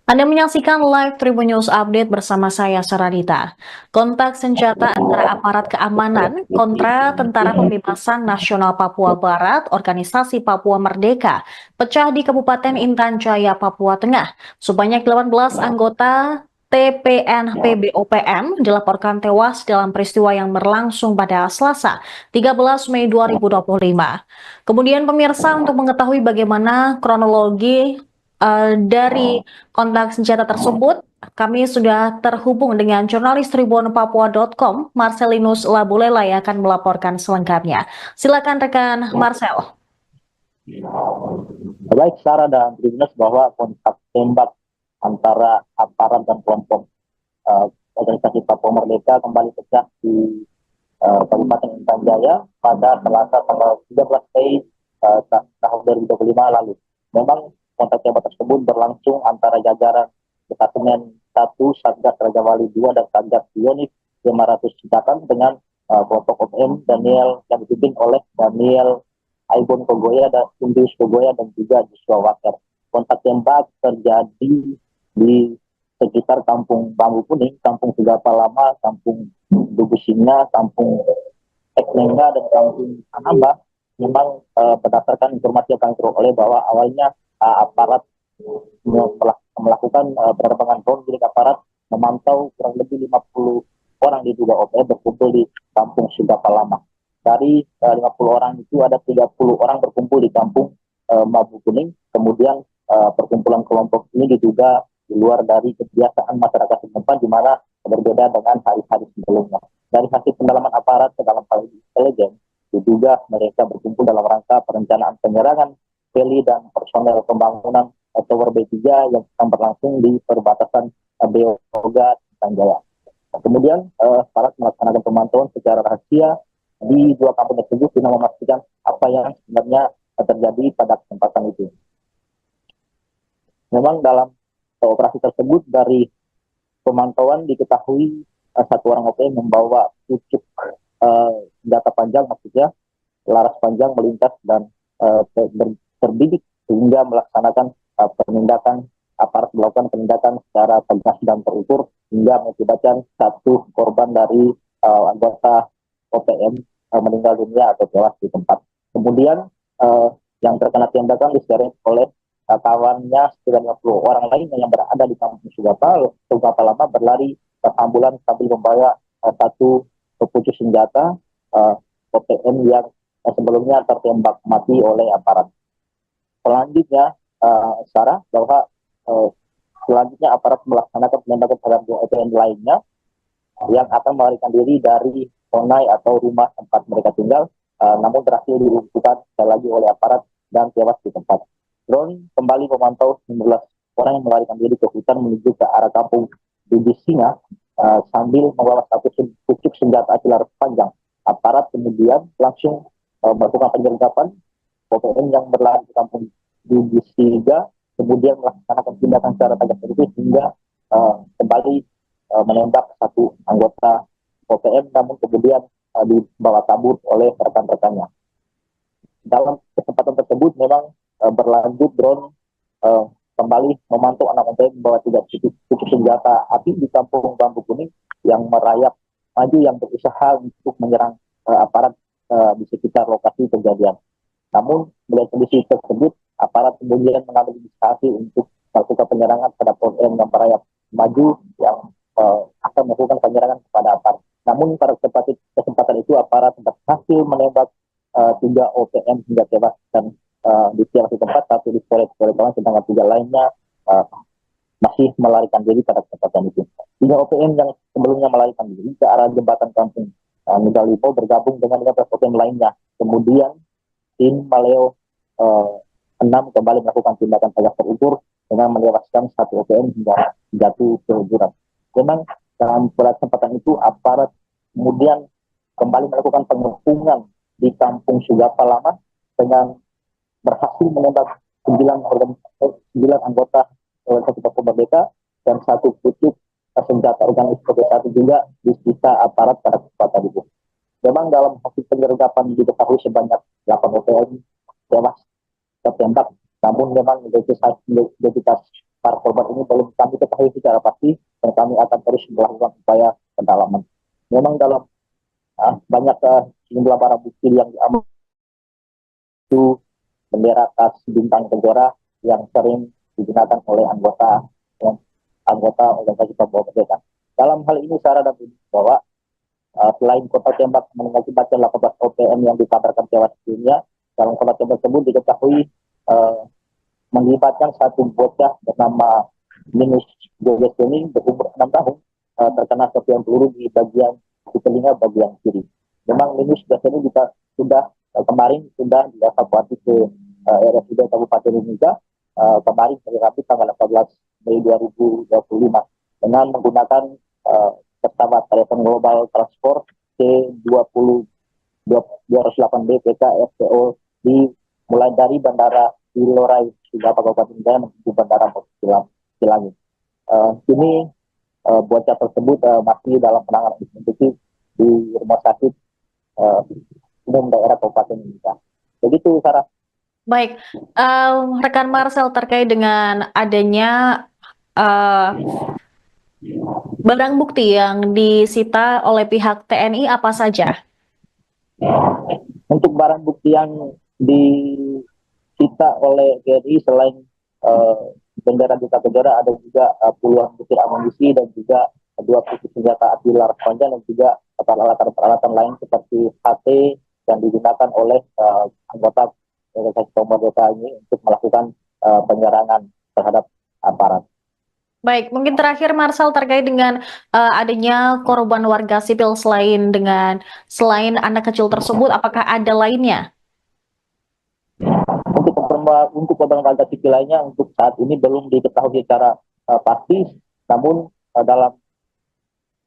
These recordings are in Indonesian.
Anda menyaksikan live Tribun News Update bersama saya, Saradita. Kontak senjata antara aparat keamanan kontra Tentara Pembebasan Nasional Papua Barat, Organisasi Papua Merdeka, pecah di Kabupaten Intan Jaya, Papua Tengah. Sebanyak 18 anggota TPNP BOPM dilaporkan tewas dalam peristiwa yang berlangsung pada Selasa, 13 Mei 2025. Kemudian pemirsa, untuk mengetahui bagaimana kronologi dari kontak senjata tersebut, kami sudah terhubung dengan jurnalis tribunpapua.com, Marcelinus Labulela yang akan melaporkan selengkapnya. Silakan rekan Marcel. Baik Sarah dan Tribuners, bahwa kontak tembak antara aparat dan kelompok organisasi Papua Merdeka kembali pecah di Kabupaten Intan Jaya pada Selasa tanggal 13 Mei tahun 2025 lalu. Memang kontak tembak tersebut berlangsung antara jajaran Detasemen 1 Satgas Raja Wali 2 dan Satgas Pionis 500 Citakan dengan kelompok OPM Daniel yang dipimpin oleh Daniel Aibon Kogoya dan Indus Kogoya dan juga Joshua Waker. Kontak tembak terjadi di sekitar Kampung Bambu Kuning, Kampung Sigapa Lama, Kampung Dugusinga, Kampung Eknengga, dan Kampung Anamba. Memang berdasarkan informasi yang kami peroleh bahwa awalnya aparat melakukan penerbangan drone milik aparat memantau kurang lebih 50 orang diduga OPM berkumpul di Kampung Sigapa Lama. Dari 50 orang itu ada 30 orang berkumpul di Kampung Mabu Kuning. Kemudian perkumpulan kelompok ini diduga di luar dari kebiasaan masyarakat setempat, di mana berbeda dengan hari-hari sebelumnya. Dari hasil pendalaman aparat ke dalam hal intelijen, diduga mereka berkumpul dalam rangka perencanaan penyerangan heli dan personel pembangunan Tower B3 yang sedang berlangsung di perbatasan Beoga Tanjaya. Kemudian aparat melaksanakan pemantauan secara rahasia di dua kampung tersebut guna memastikan apa yang sebenarnya terjadi pada kesempatan itu. Memang dalam operasi tersebut dari pemantauan diketahui satu orang OPM membawa pucuk senjata panjang, maksudnya laras panjang melintas dan terbidik sehingga melaksanakan penindakan, aparat melakukan penindakan secara tegas dan terukur hingga mengakibatkan satu korban dari anggota OPM meninggal dunia atau tewas di tempat. Kemudian yang terkena tembakan diseret oleh kawannya sekitar 50 orang lainnya yang berada di Kampung Sigapa Lama berlari ambulan sambil membawa satu pucuk senjata OPM yang sebelumnya tertembak mati oleh aparat. Selanjutnya, Sarah, bahwa selanjutnya aparat melaksanakan penembakan terhadap OPM lainnya yang akan melarikan diri dari Honai atau rumah tempat mereka tinggal, namun berhasil dilumpuhkan sekali lagi oleh aparat dan tewas di tempat. Drone kembali memantau 19 orang yang melarikan diri ke hutan menuju ke arah kampung Bibis Singa sambil membawa satu pucuk senjata api laras panjang. Aparat kemudian langsung melakukan penyergapan OPM yang berlari di kampung Bibis Singa, kemudian melaksanakan tindakan secara tegas terukur hingga kembali menembak satu anggota OPM, namun kemudian dibawa kabur oleh rekan-rekannya. Dalam kesempatan tersebut memang berlanjut drone kembali memantau anak OPM membawa 3 pucuk senjata api di Kampung Bambu Kuning yang merayap maju yang berusaha untuk menyerang aparat di sekitar lokasi kejadian. Namun melihat kondisi tersebut, aparat kemudian mengambil inisiatif untuk melakukan penyerangan terhadap OPM yang merayap maju yang akan melakukan penyerangan kepada aparat. Namun pada kesempatan itu aparat berhasil menembak 3 OPM hingga tewas dan di satu tempat, satu di Polres Kawan, sedangkan 3 lainnya masih melarikan diri pada kesempatan itu. 3 OPM yang sebelumnya melarikan diri ke arah jembatan kampung Megalipo bergabung dengan 15 OPM lainnya. Kemudian tim Maleo 6 kembali melakukan tindakan tegas terukur dengan menewaskan 1 OPM hingga jatuh ke jurang. Memang dalam kesempatan itu aparat kemudian kembali melakukan pengepungan di Kampung Sigapa Lama dengan berhasil menembak 9 anggota organisasi Papua Merdeka dan 1 pucuk senjata organisasi satu juga disita aparat pada kesempatan itu. Memang dalam hasil penyergapan diketahui sebanyak 8 OPM tewas tertembak, namun memang identitas para korban ini belum kami ketahui secara pasti dan kami akan terus melakukan upaya pendalaman. Memang dalam banyak sejumlah barang bukti yang diambil itu bendera khas bintang kejora yang sering digunakan oleh anggota organisasi Papua Merdeka. Dalam hal ini Sarah dan Budi bahwa selain kontak tembak mengakibatkan 18 OPM yang dikabarkan tewas sebelumnya, dalam kontak tembak tersebut diketahui melibatkan satu bocah bernama Minus Jogeseni berumur 6 tahun terkena serpihan peluru di telinga bagian kiri. Memang Minus Jogeseni juga kemarin sudah dievakuasi ke RSUD Kabupaten Mimika kemarin hari Rabu tanggal 18 Mei 2025 dengan menggunakan pesawat telepon global transport C-20-208B PKFTO mulai dari Bandara Ilorai hingga Kabupaten Jaya menuju Bandara Silangit. Kini bocah tersebut masih dalam penanganan intensif di rumah sakit umum daerah Kabupaten Mimika. Begitu, Sarah. Baik, rekan Marcel, terkait dengan adanya barang bukti yang disita oleh pihak TNI apa saja? Untuk barang bukti yang disita oleh TNI selain bendera Bintang Kejora, ada juga puluhan butir amunisi dan juga 2 pucuk senjata api laras panjang dan juga peralatan lain seperti HT yang digunakan oleh anggota organisasi Papua Merdeka ini untuk melakukan penyerangan terhadap aparat. Baik, mungkin terakhir Marcel terkait dengan adanya korban warga sipil selain anak kecil tersebut, apakah ada lainnya? Untuk korban warga sipil lainnya untuk saat ini belum diketahui secara pasti, namun dalam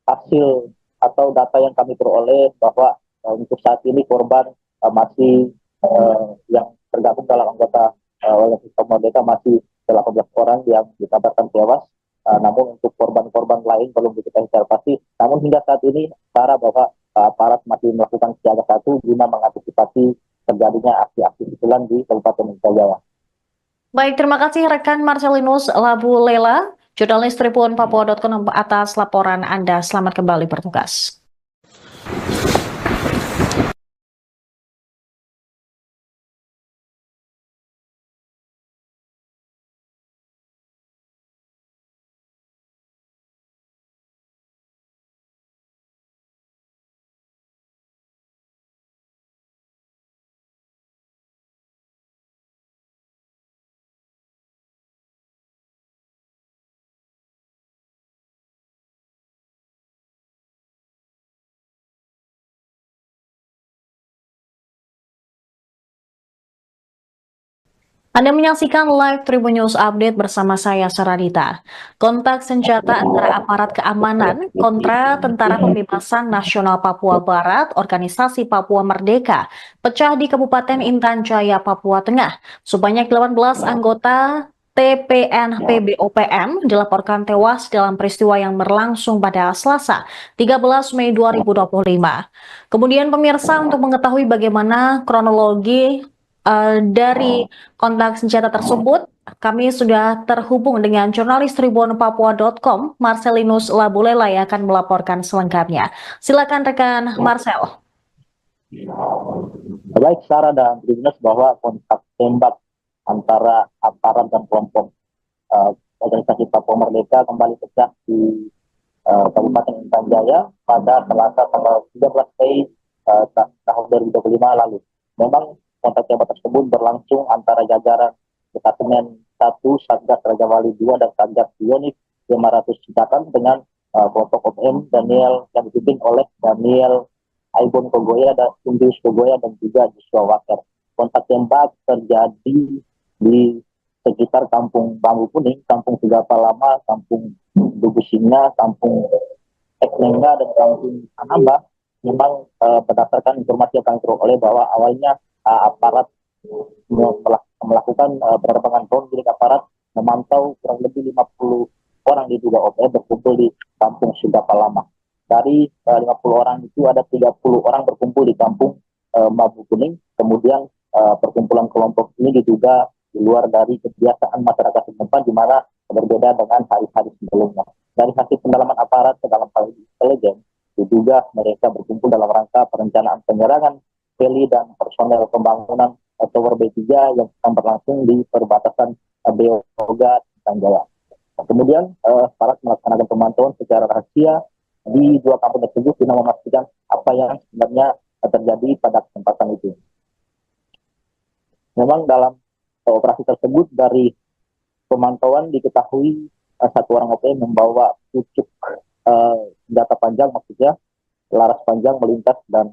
hasil atau data yang kami peroleh bahwa untuk saat ini korban masih yang tergabung dalam anggota organisasi Papua Merdeka masih 18 orang yang dikabarkan tewas. Namun untuk korban-korban lain belum diketahui secara pasti. Namun hingga saat ini Sarah bahwa aparat masih melakukan siaga 1 guna mengantisipasi terjadinya aksi-aksi susulan di Kabupaten Jaya. Baik, terima kasih rekan Marcelinus Labulela, jurnalis Tribun Papua.com atas laporan Anda. Selamat kembali bertugas. Anda menyaksikan live Tribun News Update bersama saya, Saradita. Kontak senjata antara aparat keamanan kontra Tentara Pembebasan Nasional Papua Barat, Organisasi Papua Merdeka, pecah di Kabupaten Intan Jaya, Papua Tengah. Sebanyak 18 anggota TPNP BOPM dilaporkan tewas dalam peristiwa yang berlangsung pada Selasa, 13 Mei 2025. Kemudian pemirsa, untuk mengetahui bagaimana kronologi dari kontak senjata tersebut, kami sudah terhubung dengan jurnalis Tribun Papua.com, Marcelinus Labulela, yang akan melaporkan selengkapnya. Silakan rekan Marcel. Baik, Sarah dan Tribuners, bahwa kontak tembak antara aparat dan kelompok organisasi Papua Merdeka kembali pecah di Kabupaten Intan Jaya pada Selasa tanggal 13 Mei tahun 2025 lalu. Memang kontak tembak tersebut berlangsung antara jajaran Detasemen 1 Satgas Raja Wali 2 dan Satgas Bionik 500 Citakan dengan kelompok OPM Daniel yang dipimpin oleh Daniel Aibon Kogoya dan Indus Kogoya dan juga Joshua Waker. Kontak tembak terjadi di sekitar Kampung Bambu Kuning, Kampung Segapa Lama, Kampung Dugu Singa, Kampung Eknengga dan Kampung Anamba. Memang berdasarkan informasi yang kami peroleh bahwa awalnya aparat melakukan penerbangan drone milik aparat memantau kurang lebih 50 orang diduga OPM berkumpul di Kampung Segapa Lama. Dari 50 orang itu ada 30 orang berkumpul di Kampung Bambu Kuning. Kemudian perkumpulan kelompok ini diduga di luar dari kebiasaan masyarakat setempat, di mana berbeda dengan hari-hari sebelumnya. Dari hasil pendalaman aparat ke dalam hal intelijen, diduga mereka berkumpul dalam rangka perencanaan penyerangan heli dan personel pembangunan Tower B3 yang sedang berlangsung di perbatasan Beoga dan Jaya. Kemudian aparat melaksanakan pemantauan secara rahasia di dua kampung tersebut guna memastikan apa yang sebenarnya terjadi pada kesempatan itu. Memang dalam operasi tersebut dari pemantauan diketahui satu orang OPM membawa pucuk senjata panjang, maksudnya laras panjang melintas dan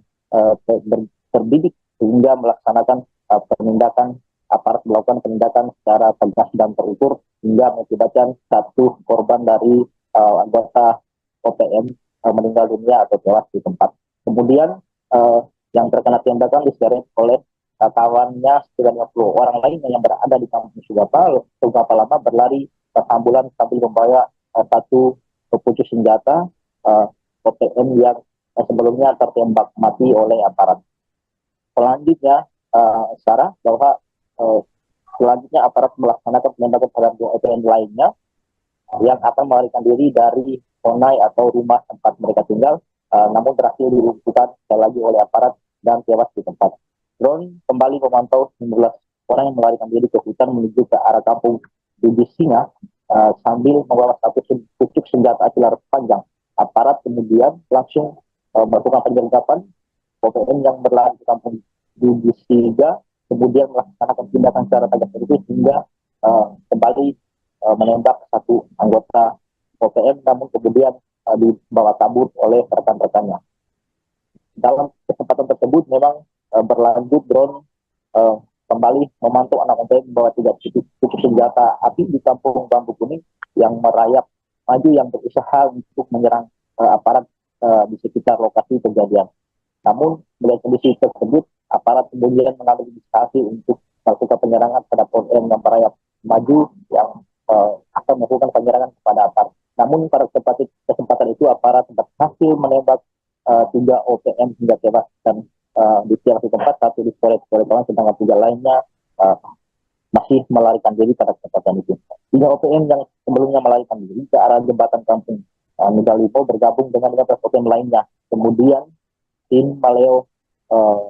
terbidik sehingga melaksanakan penindakan, aparat melakukan penindakan secara tegas dan terukur hingga mengakibatkan satu korban dari anggota OPM meninggal dunia atau tewas di tempat. Kemudian yang terkena tembakan diseret oleh kawannya sekitar 50 orang lainnya yang berada di kampung Sugapa Lama berlari ke ambulan sambil membawa satu pucuk senjata OPM yang sebelumnya tertembak mati oleh aparat. Selanjutnya, Sarah, bahwa selanjutnya aparat melaksanakan penembakan terhadap dua OPM lainnya yang akan melarikan diri dari Honai atau rumah tempat mereka tinggal, namun berhasil dilumpuhkan sekali lagi oleh aparat dan tewas di tempat. Drone kembali memantau 19 orang yang melarikan diri ke hutan menuju ke arah kampung Bibis Singa sambil membawa satu pucuk senjata laras panjang. Aparat kemudian langsung melakukan penyergapan OPM yang berlari ke kampung Bibis Singa, kemudian melaksanakan tindakan secara tegas terukur hingga kembali menembak satu anggota OPM, namun kemudian dibawa kabur oleh rekan-rekannya. Dalam kesempatan tersebut memang berlanjut drone kembali memantau anak OPM membawa 3 pucuk senjata api di kampung Bambu Kuning yang merayap maju yang berusaha untuk menyerang aparat di sekitar lokasi kejadian. Namun melihat kondisi tersebut, aparat kemudian mengambil inisiatif untuk melakukan penyerangan terhadap OPM yang merayap maju yang akan melakukan penyerangan kepada aparat. Namun pada kesempatan itu aparat berhasil menembak 3 OPM hingga tewas dan di tiap tempat, satu di Polres sedangkan 3 lainnya masih melarikan diri pada kesempatan itu. 3 OPM yang sebelumnya melarikan diri ke arah jembatan kampung Nugalipo bergabung dengan 15 OPM lainnya. Kemudian tim Maleo 6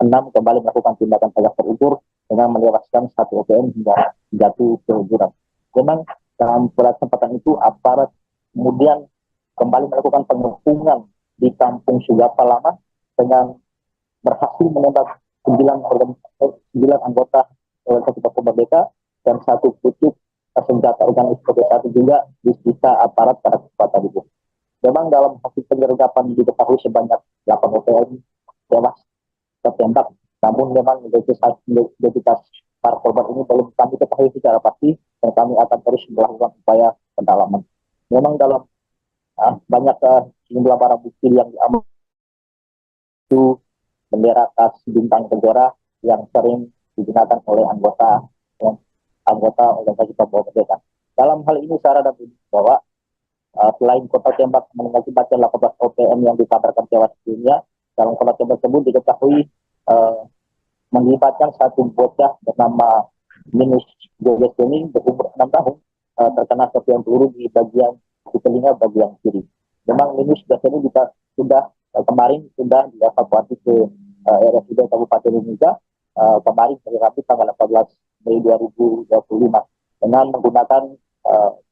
kembali melakukan tindakan tegas terukur dengan menewaskan 1 OPM hingga jatuh ke jurang. Memang dalam kesempatan itu aparat kemudian kembali melakukan pengepungan di kampung Sugapa Lama dengan berhasil menembak 9 anggota organisasi Papua Merdeka dan 1 pucuk senjata organisasi satu juga disita aparat pada kesempatan itu. Memang dalam hasil penyergapan diketahui sebanyak 8 OPM tewas tertembak, namun memang identitas para korban ini belum kami ketahui secara pasti dan kami akan terus melakukan upaya pendalaman. Memang dalam banyak sejumlah barang bukti yang diambil itu bendera khas bintang kejora yang sering digunakan oleh anggota organisasi Papua Merdeka. Dalam hal ini Sarah dan bahwa selain kota tembak mengakibatkan 18 OPM yang dikabarkan tewas dunia, dalam kota tembak tersebut diketahui melibatkan satu bocah bernama Minus Joges ini berumur 6 tahun terkena serpihan peluru di telinga bagian kiri. Memang Minus Joges ini sudah kemarin sudah dievakuasi ke RSUD Kabupaten Mimika kemarin hari Rabu tanggal 18 Mei 2025 dengan menggunakan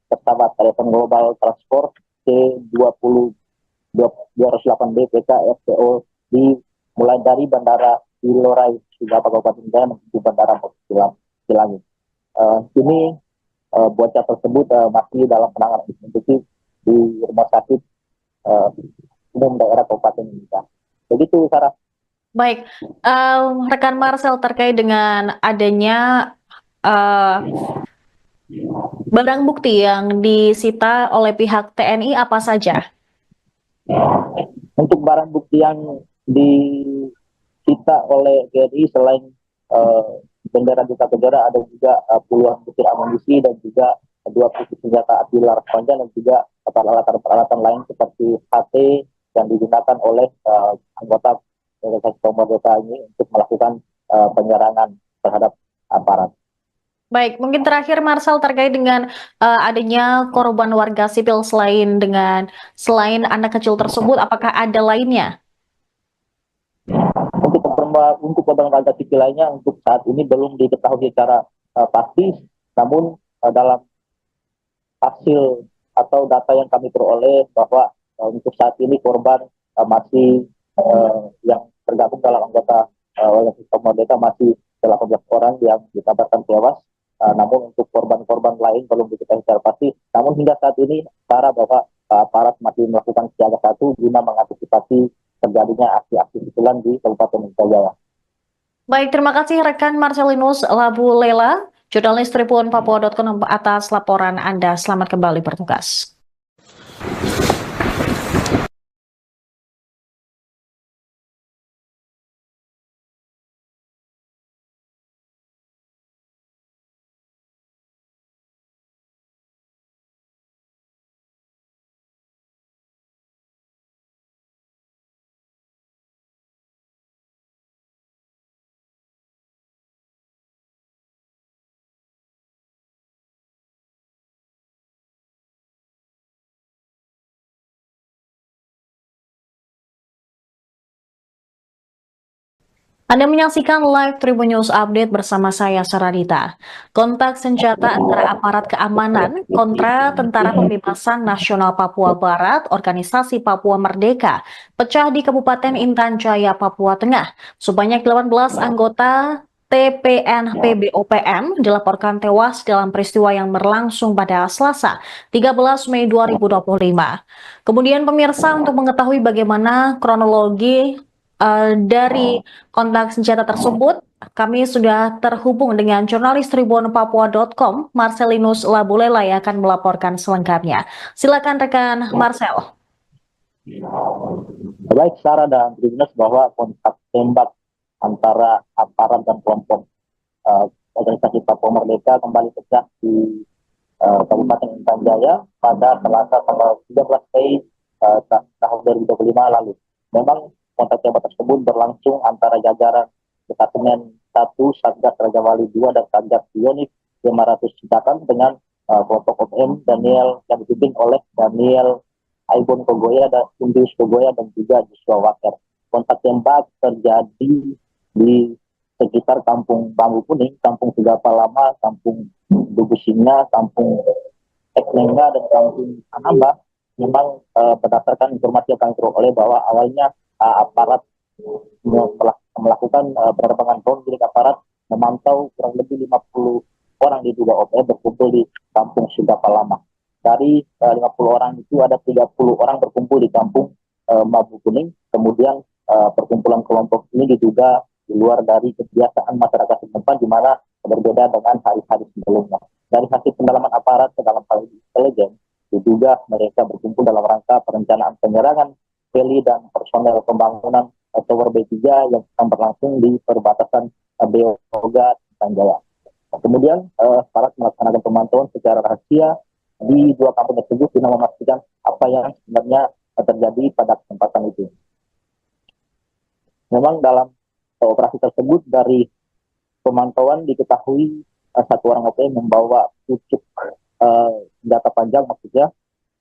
pesawat telepon global transport C208B PK FPO mulai dari Bandara Ilorai Sugapa Kabupaten Jaya menuju Bandara Silangit. Ini bocah tersebut masih dalam penanganan intensif di rumah sakit umum daerah Kabupaten Mimika. Begitu, Sarah. Baik, rekan Marcel, terkait dengan adanya barang bukti yang disita oleh pihak TNI apa saja? Untuk barang bukti yang disita oleh TNI selain bendera Duta Kejora ada juga puluhan butir amunisi dan juga 2 pucuk senjata api laras panjang dan juga peralatan lain seperti HT yang digunakan oleh anggota organisasi Papua Merdeka ini untuk melakukan penyerangan terhadap aparat. Baik, mungkin terakhir Marcel terkait dengan adanya korban warga sipil selain anak kecil tersebut, apakah ada lainnya? Untuk korban warga sipil lainnya untuk saat ini belum diketahui secara pasti, namun dalam hasil atau data yang kami peroleh bahwa untuk saat ini korban masih yang tergabung dalam anggota oleh sistem Merdeka masih 18 orang yang dikabarkan tewas. Namun untuk korban-korban lain belum diketahui secara pasti. Namun hingga saat ini cara bahwa aparat masih melakukan siaga satu guna mengantisipasi terjadinya aksi-aksi susulan di Kabupaten Indrajaya. Jaya. Baik, terima kasih rekan Marcelinus Labu Lela, jurnalis Tribun Papua.com atas laporan Anda. Selamat kembali bertugas. Anda menyaksikan live Tribun News Update bersama saya, Saradita. Kontak senjata antara aparat keamanan kontra Tentara Pembebasan Nasional Papua Barat, Organisasi Papua Merdeka, pecah di Kabupaten Intan Jaya, Papua Tengah. Sebanyak 18 anggota TPNP BOPM dilaporkan tewas dalam peristiwa yang berlangsung pada Selasa, 13 Mei 2025. Kemudian pemirsa, untuk mengetahui bagaimana kronologi dari kontak senjata tersebut, kami sudah terhubung dengan jurnalis Tribun Papua.com, Marcelinus Labulela yang akan melaporkan selengkapnya. Silakan rekan Marcel. Baik Sarah dan Tribunas, bahwa kontak tembak antara aparat dan kelompok organisasi Papua Merdeka kembali pecah di Kabupaten Intan Jaya pada Selasa tanggal 13 Mei tahun 2025 lalu. Memang kontak tembak tersebut berlangsung antara jajaran Detachment 1 Satgas Raja Wali 2 dan Satgas Yonif 500 Citakan dengan kelompok OPM Daniel yang dipimpin oleh Daniel Aibon Kogoya dan Indus Kogoya dan juga Joshua Waker. Kontak tembak terjadi di sekitar Kampung Bambu Kuning, Kampung Segapa Lama, Kampung Dugusinga, Kampung Eknenga, dan Kampung Anamba. Memang berdasarkan informasi yang kami peroleh bahwa awalnya aparat melakukan penerbangan drone milik aparat memantau kurang lebih 50 orang diduga OPM berkumpul di Kampung Segapa Lama. Dari 50 orang itu ada 30 orang berkumpul di Kampung Bambu Kuning. Kemudian perkumpulan kelompok ini diduga di luar dari kebiasaan masyarakat setempat, di mana berbeda dengan hari-hari sebelumnya. Dari hasil pendalaman aparat ke dalam hal intelijen, diduga mereka berkumpul dalam rangka perencanaan penyerangan heli dan personel pembangunan Tower B3 yang sedang berlangsung di perbatasan Beoga dan Jaya. Kemudian aparat melaksanakan pemantauan secara rahasia di dua kampung tersebut guna memastikan apa yang sebenarnya terjadi pada kesempatan itu. Memang dalam operasi tersebut dari pemantauan diketahui satu orang OPM membawa pucuk senjata panjang, maksudnya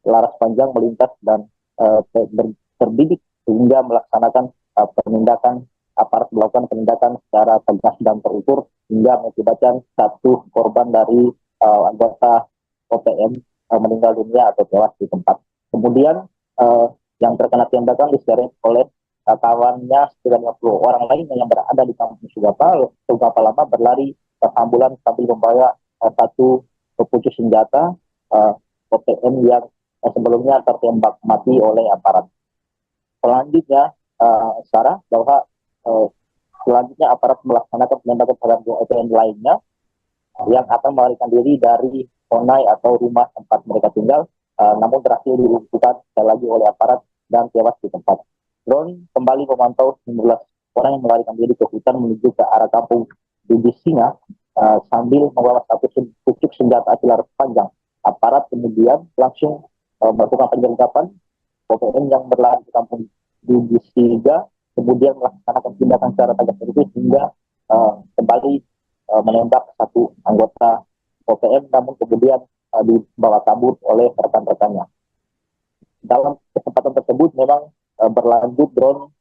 laras panjang melintas dan terbidik sehingga melaksanakan penindakan, aparat melakukan penindakan secara tegas dan terukur hingga mengakibatkan satu korban dari anggota OPM meninggal dunia atau tewas di tempat. Kemudian yang terkena tembakan diseret oleh kawannya sekitar 50 orang lainnya yang berada di Kampung Segapa Lama berlari ambulan sambil membawa satu pucuk senjata OPM yang sebelumnya tertembak mati oleh aparat. Selanjutnya, Sarah, bahwa selanjutnya aparat melaksanakan penembakan terhadap OPM lainnya yang akan melarikan diri dari Onai atau rumah tempat mereka tinggal, namun berhasil dilumpuhkan sekali lagi oleh aparat dan tewas di tempat. Drone kembali memantau 19 orang yang melarikan diri ke hutan menuju ke arah Kampung Dugusinga sambil membawa satu pucuk senjata api laras panjang. Aparat kemudian langsung melakukan penyergapan OPM yang berlari di Kampung Dugusinga, kemudian melaksanakan tindakan secara tegas terukur hingga kembali menembak satu anggota OPM, namun kemudian dibawa kabur oleh rekan-rekannya. Dalam kesempatan tersebut memang berlanjut drone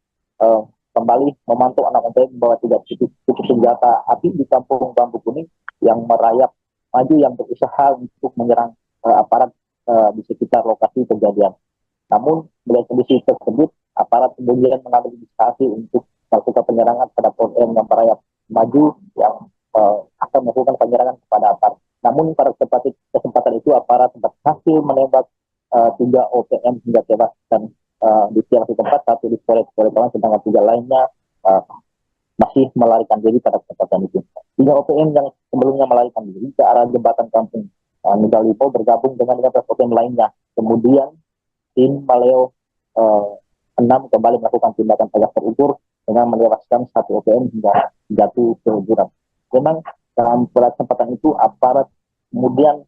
kembali memantau anak OPM membawa 3 senjata api di kampung Bambu Kuning yang merayap maju yang berusaha untuk menyerang aparat di sekitar lokasi kejadian. Namun melihat kondisi tersebut, aparat kemudian mengambil inisiasi untuk melakukan penyerangan terhadap OPM yang merayap maju yang akan melakukan penyerangan kepada aparat. Namun pada kesempatan itu aparat berhasil menembak 3 OPM hingga tewas dan di lokasi tempat, satu di Polres Kawan, sedangkan 3 lainnya masih melarikan diri pada kesempatan itu. 3 OPM yang sebelumnya melarikan diri ke arah jembatan kampung Nusa Lipo bergabung dengan 15 OPM lainnya. Kemudian tim Maleo 6 kembali melakukan tindakan tegak terukur dengan menewaskan 1 OPM hingga jatuh ke jurang. Memang dalam kesempatan itu aparat kemudian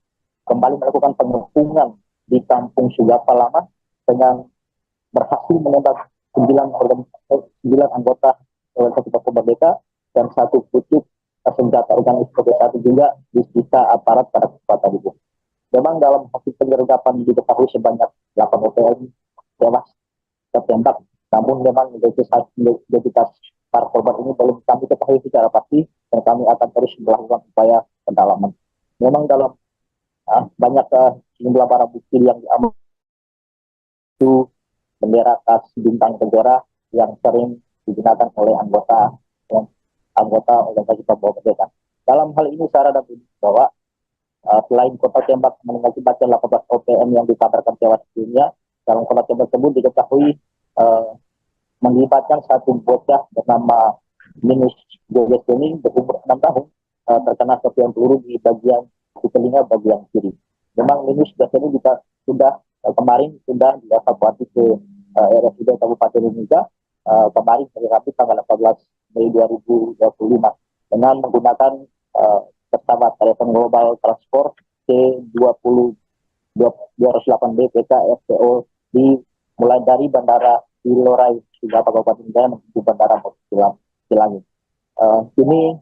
kembali melakukan pengepungan di kampung Sugapa Lama dengan berhasil menembak 9 anggota organisasi Papua Merdeka dan 1 pucuk senjata organisasi satu juga disita aparat pada kesempatan itu. Memang dalam hasil penyergapan diketahui sebanyak 8 OPM tewas tertembak, namun memang identitas para korban ini belum kami ketahui secara pasti dan kami akan terus melakukan upaya pendalaman. Memang dalam banyak jumlah barang bukti yang diambil itu bendera khas bintang negara yang sering digunakan oleh anggota organisasi Papua Merdeka. Dalam hal ini Sarah dan bahwa selain kota tembak mengakibatkan 18 OPM yang dikabarkan tewas dunia, dalam kota tembak tersebut diketahui melibatkan 1 bocah bernama Minus Joges Kuning berumur 6 tahun terkena serpihan peluru di telinga bagian kiri. Memang Minus Joges ini sudah kemarin sudah dievakuasi ke RSUD Kabupaten Mimika kemarin hari Rabu tanggal 14 Mei 2025 dengan menggunakan pesawat telepon global transport C20 208B PK FPO mulai dari Bandara Ilorai Sugapa Kabupaten Jaya menuju Bandara Silangit. Kini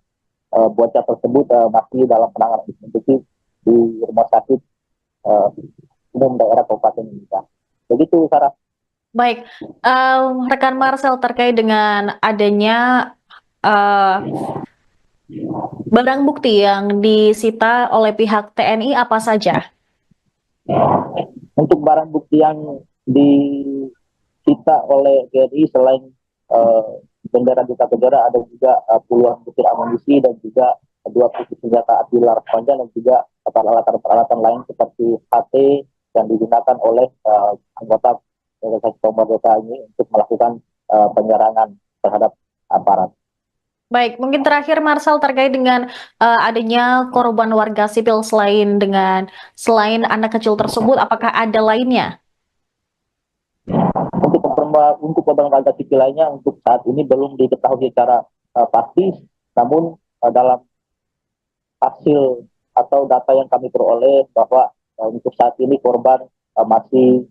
bocah tersebut masih dalam penanganan intensif di rumah sakit umum daerah Kabupaten Mimika. Begitu, Sarah. Baik, rekan Marcel, terkait dengan adanya barang bukti yang disita oleh pihak TNI apa saja? Untuk barang bukti yang disita oleh TNI selain bendera Duta Kejoran, ada juga puluhan butir amunisi dan juga 2 pucuk senjata api laras panjang dan juga peralatan lain seperti HT yang digunakan oleh anggota organisasi Papua Merdeka ini untuk melakukan penyerangan terhadap aparat. Baik, mungkin terakhir Marcel terkait dengan adanya korban warga sipil selain anak kecil tersebut, apakah ada lainnya? Untuk korban warga sipil lainnya untuk saat ini belum diketahui secara pasti, namun dalam hasil atau data yang kami peroleh bahwa untuk saat ini korban masih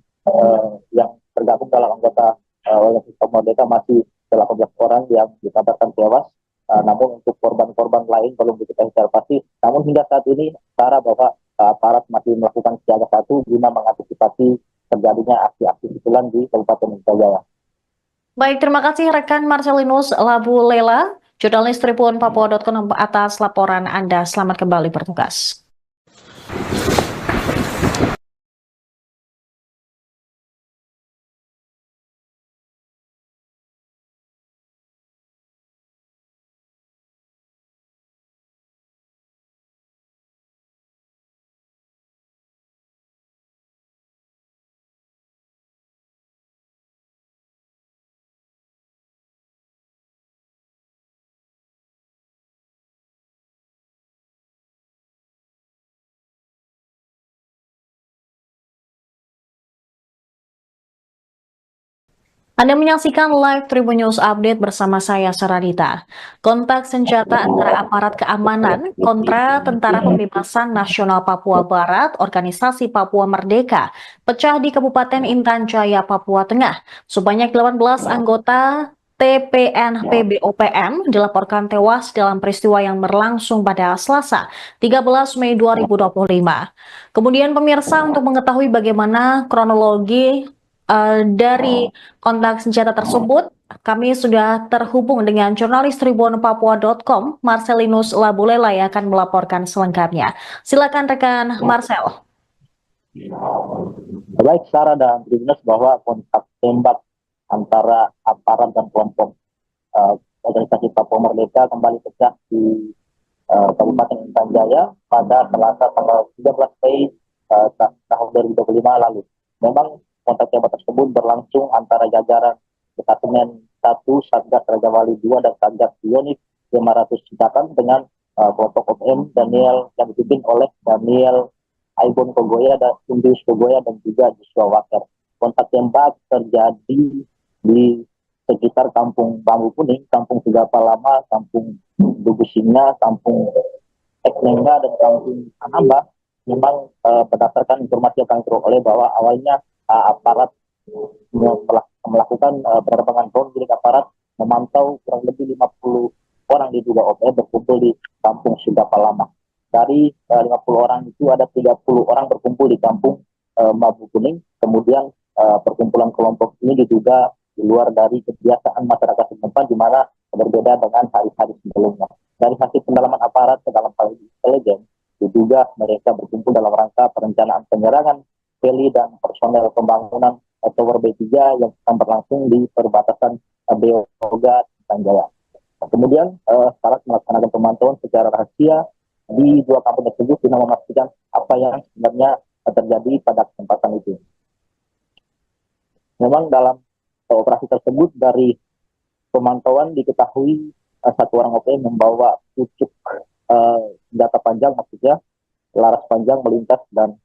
yang tergabung dalam anggota organisasi Papua Merdeka masih 18 orang yang dikabarkan tewas. Namun untuk korban-korban lain belum diketahui secara pasti. Namun hingga saat ini, Sarah, bahwa aparat masih melakukan siaga 1 guna mengantisipasi terjadinya aksi-aksi susulan di Kabupaten Mimika Jaya. Baik, terima kasih rekan Marcelinus Labu Lela, jurnalis Tribun Papua.com atas laporan Anda. Selamat kembali bertugas. Anda menyaksikan live Tribun News Update bersama saya, Saradita. Kontak senjata antara aparat keamanan kontra Tentara Pembebasan Nasional Papua Barat, Organisasi Papua Merdeka, pecah di Kabupaten Intan Jaya, Papua Tengah. Sebanyak 18 anggota TPNP BOPM dilaporkan tewas dalam peristiwa yang berlangsung pada Selasa 13 Mei 2025. Kemudian pemirsa, untuk mengetahui bagaimana kronologi dari kontak senjata tersebut, kami sudah terhubung dengan jurnalis tribunpapua.com Marcelinus Labulela yang akan melaporkan selengkapnya. Silakan rekan Marcel. Baik Sarah dan Tribuners, bahwa kontak tembak antara aparat dan kelompok organisasi Papua Merdeka kembali pecah di Kabupaten Intan Jaya pada Selasa tanggal 13 Mei tahun 2025 lalu. Memang kontak tembak tersebut berlangsung antara jajaran Detasemen 1 Satgas Raja Wali 2 dan Satgas Unit 500 Citakan dengan kelompok OPM Daniel yang dipimpin oleh Daniel Aibon Kogoya dan Indus Kogoya dan juga Joshua Waker. Kontak tembak terjadi di sekitar Kampung Bambu Kuning, Kampung Sigapa Lama, Kampung Dugusinga, Kampung Eknenga, dan Kampung Anamba. Memang berdasarkan informasi yang kami peroleh bahwa awalnya aparat melakukan penerbangan drone milik aparat memantau kurang lebih 50 orang diduga OPM berkumpul di Kampung Sigapa Lama. Dari 50 orang itu ada 30 orang berkumpul di Kampung Bambu Kuning. Kemudian perkumpulan kelompok ini diduga di luar dari kebiasaan masyarakat setempat, di mana berbeda dengan hari-hari sebelumnya. Dari hasil pendalaman aparat ke dalam hal intelijen, diduga mereka berkumpul dalam rangka perencanaan penyerangan heli dan personel pembangunan Tower B3 yang akan berlangsung di perbatasan Beoga Tanjaya. Kemudian aparat melaksanakan pemantauan secara rahasia di dua kampung tersebut guna memastikan apa yang sebenarnya terjadi pada kesempatan itu. Memang dalam operasi tersebut dari pemantauan diketahui satu orang OPM membawa pucuk senjata panjang, maksudnya laras panjang melintas dan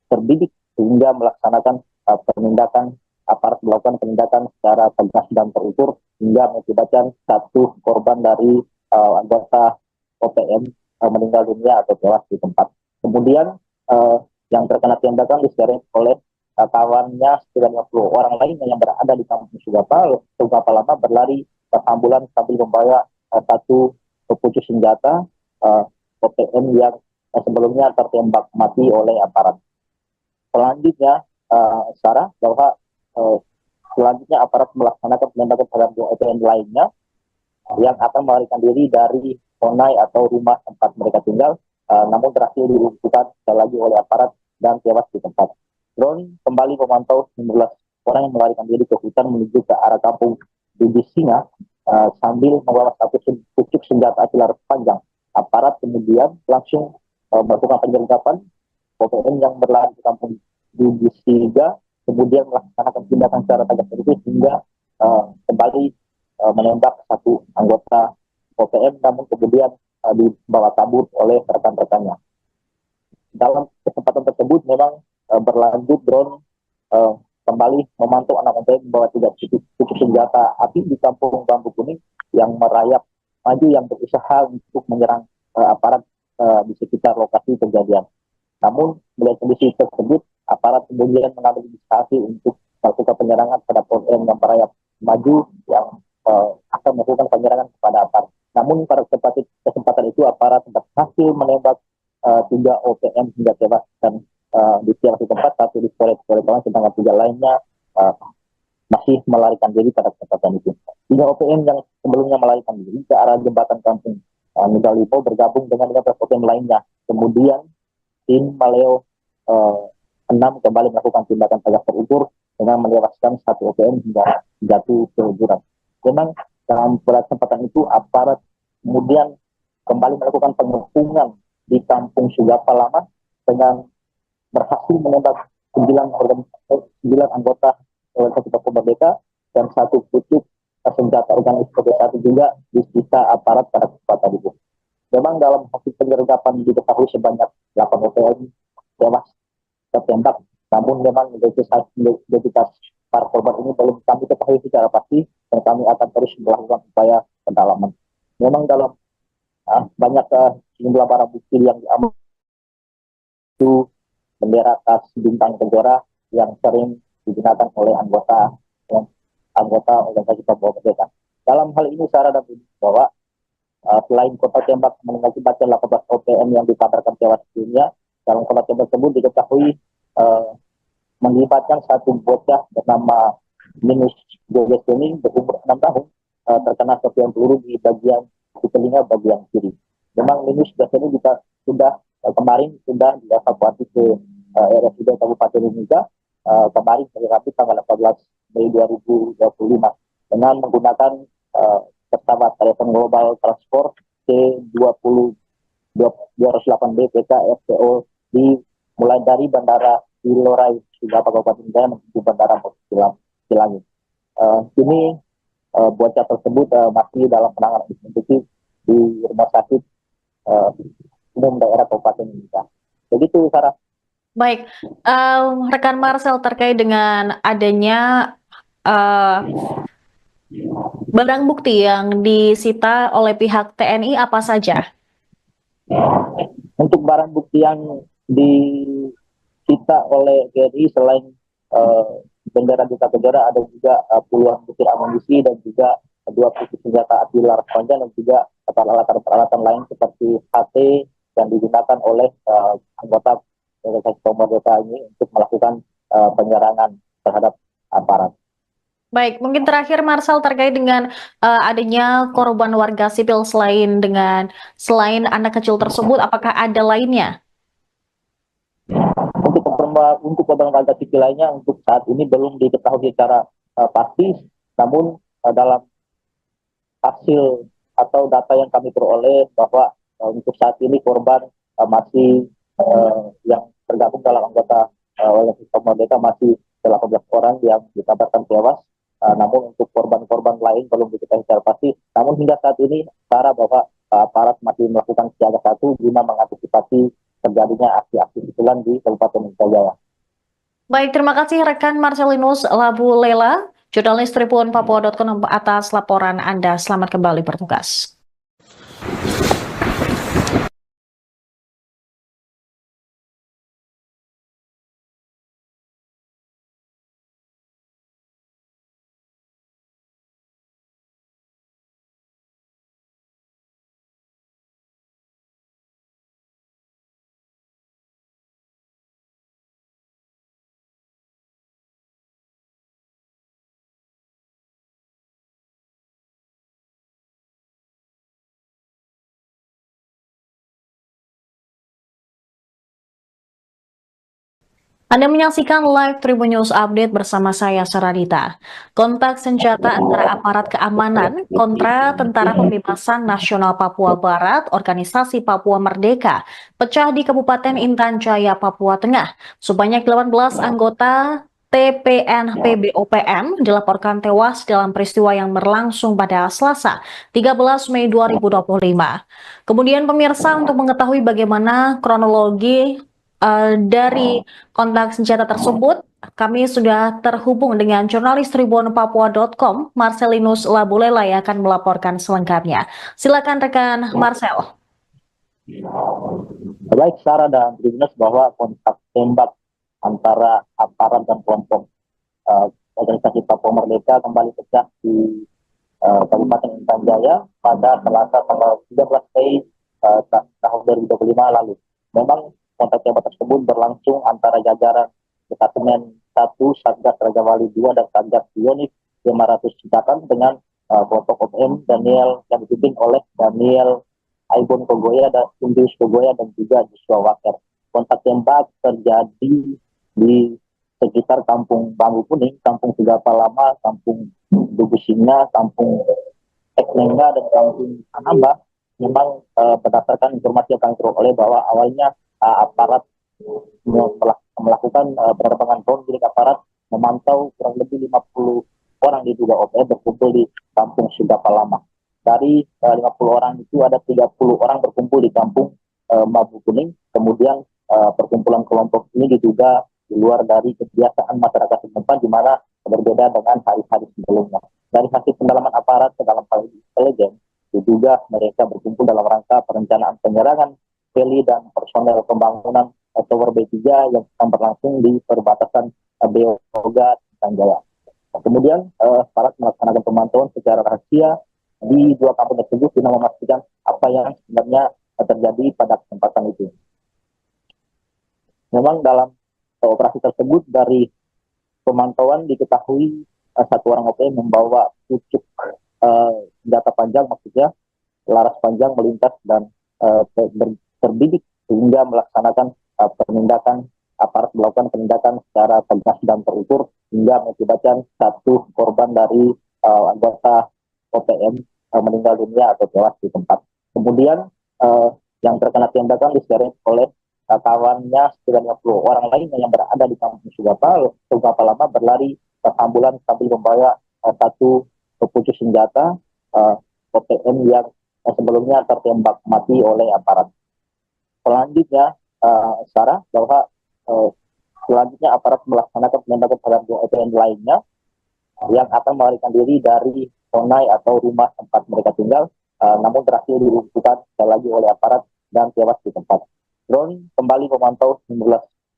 terbidik sehingga melaksanakan penindakan, aparat melakukan penindakan secara tegas dan terukur hingga mengakibatkan satu korban dari anggota OPM meninggal dunia atau tewas di tempat. Kemudian yang terkena tembakan diseret oleh kawannya sekitar 50 orang lainnya yang berada di Kampung Sigapa Lama berlari ke ambulan sambil membawa satu pucuk senjata OPM yang sebelumnya tertembak mati oleh aparat. Selanjutnya, Sarah, bahwa selanjutnya aparat melaksanakan penembakan terhadap dua OPM lainnya yang akan melarikan diri dari Honai atau rumah tempat mereka tinggal, namun berhasil dilumpuhkan sekali lagi oleh aparat dan tewas di tempat. Drone kembali memantau 19 orang yang melarikan diri ke hutan menuju ke arah Kampung Dugusinga sambil membawa satu pucuk senjata api laras panjang. Aparat kemudian langsung melakukan penyergapan OPM yang berlari ke Kampung Dugusinga, kemudian melaksanakan tindakan secara tegas itu hingga kembali menembak satu anggota OPM, namun kemudian dibawa kabur oleh rekan-rekannya. Dalam kesempatan tersebut memang berlanjut drone kembali memantau anak OPM membawa 3 pucuk senjata api di Kampung Bambu Kuning yang merayap maju yang berusaha untuk menyerang aparat di sekitar lokasi kejadian. Namun melihat kondisi tersebut, aparat kemudian mengambil inisiasi untuk melakukan penyerangan terhadap OPM yang merayap maju yang akan melakukan penyerangan kepada aparat. Namun pada kesempatan itu aparat berhasil menembak 3 OPM hingga tewas dan di tiang tempat, satu di Korea, sedangkan 3 lainnya masih melarikan diri pada kesempatan itu. 3 OPM yang sebelumnya melarikan diri ke arah jembatan Kampung Nugalipo bergabung dengan 15 OPM lainnya. Kemudian tim Maleo 6 kembali melakukan tindakan tegas terukur dengan menewaskan 1 OPM hingga jatuh ke jurang. Memang dalam kesempatan itu aparat kemudian kembali melakukan pengepungan di Kampung Sigapa Lama dengan berhasil menembak 9 anggota organisasi Papua Merdeka dan 1 pucuk senjata organisasi juga disita aparat pada kesempatan itu. Memang dalam hasil penyergapan diketahui sebanyak 8 OPM tewas tertembak, namun memang identitas para korban ini belum kami ketahui secara pasti dan kami akan terus melakukan upaya pendalaman. Memang dalam banyak jumlah barang bukti yang diamankan itu bendera khas bintang kejora yang sering digunakan oleh anggota anggota organisasi Papua Merdeka. Dalam hal ini Sarah dan Budi bahwa selain kontak tembak mengakibatkan 18 OPM yang dikabarkan tewas dunia, dalam kontak tembak tersebut diketahui melibatkan satu bocah bernama Minus Joges ini berumur 6 tahun terkena serpihan peluru di telinga bagian kiri. Memang Minus Joges ini sudah kemarin sudah dievakuasi ke RSUD Kabupaten Mimika kemarin hari Rabu tanggal 14 Mei 2025 dengan menggunakan pesawat telepon global transport C20 208B PK FTO mulai dari Bandara Ilorai hingga Kabupaten Jaya menuju Bandara Cilangi. Kini bocah tersebut masih dalam penanganan intensif di Rumah Sakit Umum Daerah Kabupaten Mimika. Begitu, Sarah. Baik, rekan Marcel, terkait dengan adanya barang bukti yang disita oleh pihak TNI apa saja? Untuk barang bukti yang disita oleh TNI selain bendera Duta Kejora, ada juga puluhan butir amunisi dan juga 2 pucuk senjata api laras panjang dan juga peralatan lain seperti HT yang digunakan oleh anggota organisasi Papua Merdeka ini untuk melakukan penyerangan terhadap aparat. Baik, mungkin terakhir Marcel, terkait dengan adanya korban warga sipil selain anak kecil tersebut, apakah ada lainnya? Untuk korban warga sipil lainnya untuk saat ini belum diketahui secara pasti, namun dalam hasil atau data yang kami peroleh bahwa untuk saat ini korban masih yang tergabung dalam anggota organisasi Papua Merdeka masih 18 orang yang dikabarkan tewas. Namun untuk korban-korban lain belum diketahui secara pasti. Namun hingga saat ini Sarah bahwa aparat masih melakukan siaga 1 guna mengantisipasi terjadinya aksi-aksi susulan di Kabupaten Mimika Jaya. Baik, terima kasih rekan Marcelinus Labu Lela, jurnalis Tribun Papua.com atas laporan Anda. Selamat kembali bertugas. Anda menyaksikan live Tribun News Update bersama saya, Saradita. Kontak senjata antara aparat keamanan kontra Tentara Pembebasan Nasional Papua Barat, Organisasi Papua Merdeka, pecah di Kabupaten Intan Jaya, Papua Tengah. Sebanyak 18 anggota TPNP BOPM dilaporkan tewas dalam peristiwa yang berlangsung pada Selasa, 13 Mei 2025. Kemudian pemirsa, untuk mengetahui bagaimana kronologi dari kontak senjata tersebut, kami sudah terhubung dengan jurnalis Tribun Papua.com, Marcelinus Labulela, yang akan melaporkan selengkapnya. Silakan rekan Marcel. Baik, Sarah dan Tribuners, bahwa kontak tembak antara aparat dan kelompok organisasi Papua Merdeka kembali pecah di Kabupaten Intan Jaya pada Selasa tanggal 13 Mei tahun 2025 lalu. Memang kontak tembak tersebut berlangsung antara jajaran Detasemen 1 Satgas Raja Wali 2 dan Satgas Bionik 500 Citakan dengan kelompok OPM Daniel yang dipimpin oleh Daniel Aibon Kogoya dan Indus Kogoya dan juga Joshua Waker. Kontak tembak terjadi di sekitar Kampung Bambu Kuning, Kampung Sigapa Lama, Kampung Dugu Singa, Kampung Eknengga dan Kampung Anamba. Memang berdasarkan informasi yang kami peroleh bahwa awalnya aparat melakukan penerbangan drone milik aparat memantau kurang lebih 50 orang diduga OPM berkumpul di Kampung Sigapa Lama. Dari 50 orang itu ada 30 orang berkumpul di Kampung Bambu Kuning. Kemudian perkumpulan kelompok ini diduga di luar dari kebiasaan masyarakat setempat, di mana berbeda dengan hari-hari sebelumnya. Dari hasil pendalaman aparat ke dalam hal intelijen, diduga mereka berkumpul dalam rangka perencanaan penyerangan heli dan personel pembangunan Tower B3 yang akan berlangsung di perbatasan Beoga Intan Jaya. Kemudian aparat melaksanakan pemantauan secara rahasia di dua kampung tersebut guna memastikan apa yang sebenarnya terjadi pada kesempatan itu. Memang dalam operasi tersebut dari pemantauan diketahui satu orang OPM membawa pucuk senjata panjang, maksudnya laras panjang melintas dan terbidik sehingga melaksanakan penindakan, aparat melakukan penindakan secara tegas dan terukur hingga mengakibatkan satu korban dari anggota OPM meninggal dunia atau tewas di tempat. Kemudian yang terkena tembakan diseret oleh kawannya 90 orang lainnya yang berada di kampung Sugapa Lama berlari ke ambulan sambil membawa satu pucuk senjata OPM yang sebelumnya tertembak mati oleh aparat. Selanjutnya, Sarah, bahwa selanjutnya aparat melaksanakan penembakan terhadap dua OPM lainnya yang akan melarikan diri dari Sonai atau rumah tempat mereka tinggal, namun berhasil dilumpuhkan sekali lagi oleh aparat dan tewas di tempat. Drone kembali memantau 19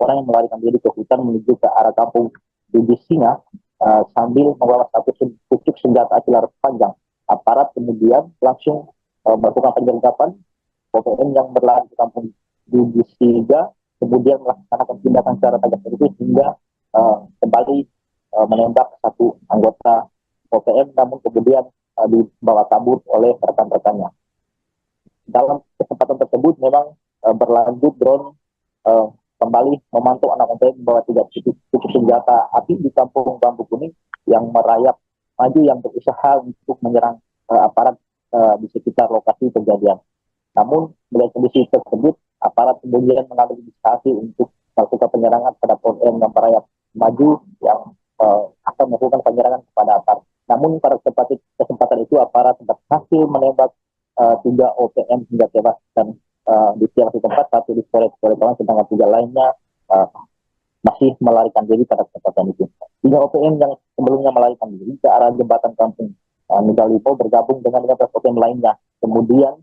orang yang melarikan diri ke hutan menuju ke arah kampung Bibis Singa sambil membawa satu pucuk senjata api laras panjang. Aparat kemudian langsung melakukan penyergapan OPM yang berlari ke kampung Bibis Singa, kemudian melaksanakan tindakan secara tegas terukur hingga kembali menembak satu anggota OPM, namun kemudian dibawa kabur oleh rekan-rekannya. Dalam kesempatan tersebut memang berlanjut drone kembali memantau anak OPM membawa 3 pucuk senjata api di kampung Bambu Kuning yang merayap maju yang berusaha untuk menyerang aparat di sekitar lokasi kejadian. Namun melihat kondisi tersebut, aparat kemudian mengambil inisiasi untuk melakukan penyerangan terhadap OPM yang merayap maju yang akan melakukan penyerangan kepada aparat. Namun pada kesempatan itu aparat berhasil menembak 3 OPM hingga tewas dan di lokasi tempat, satu di kawan, sedangkan 3 lainnya masih melarikan diri pada kesempatan itu. 3 OPM yang sebelumnya melarikan diri ke arah jembatan kampung Nugalipo bergabung dengan 15 OPM lainnya. Kemudian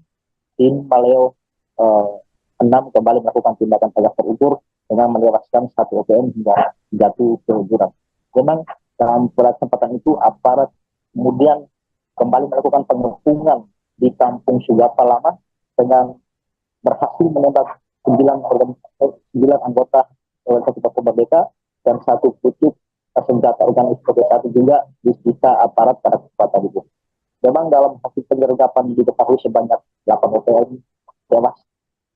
tim Maleo 6 kembali melakukan tindakan tegas terukur dengan menewaskan 1 OPM hingga jatuh ke jurang. Memang dalam kesempatan itu aparat kemudian kembali melakukan pengepungan di kampung Sugapa Lama dengan berhasil menembak 9 anggota organisasi Papua Merdeka dan 1 pucuk senjata organisasi satu juga disita aparat pada kesempatan itu. Memang dalam hasil penyergapan diketahui sebanyak 8 OPM tewas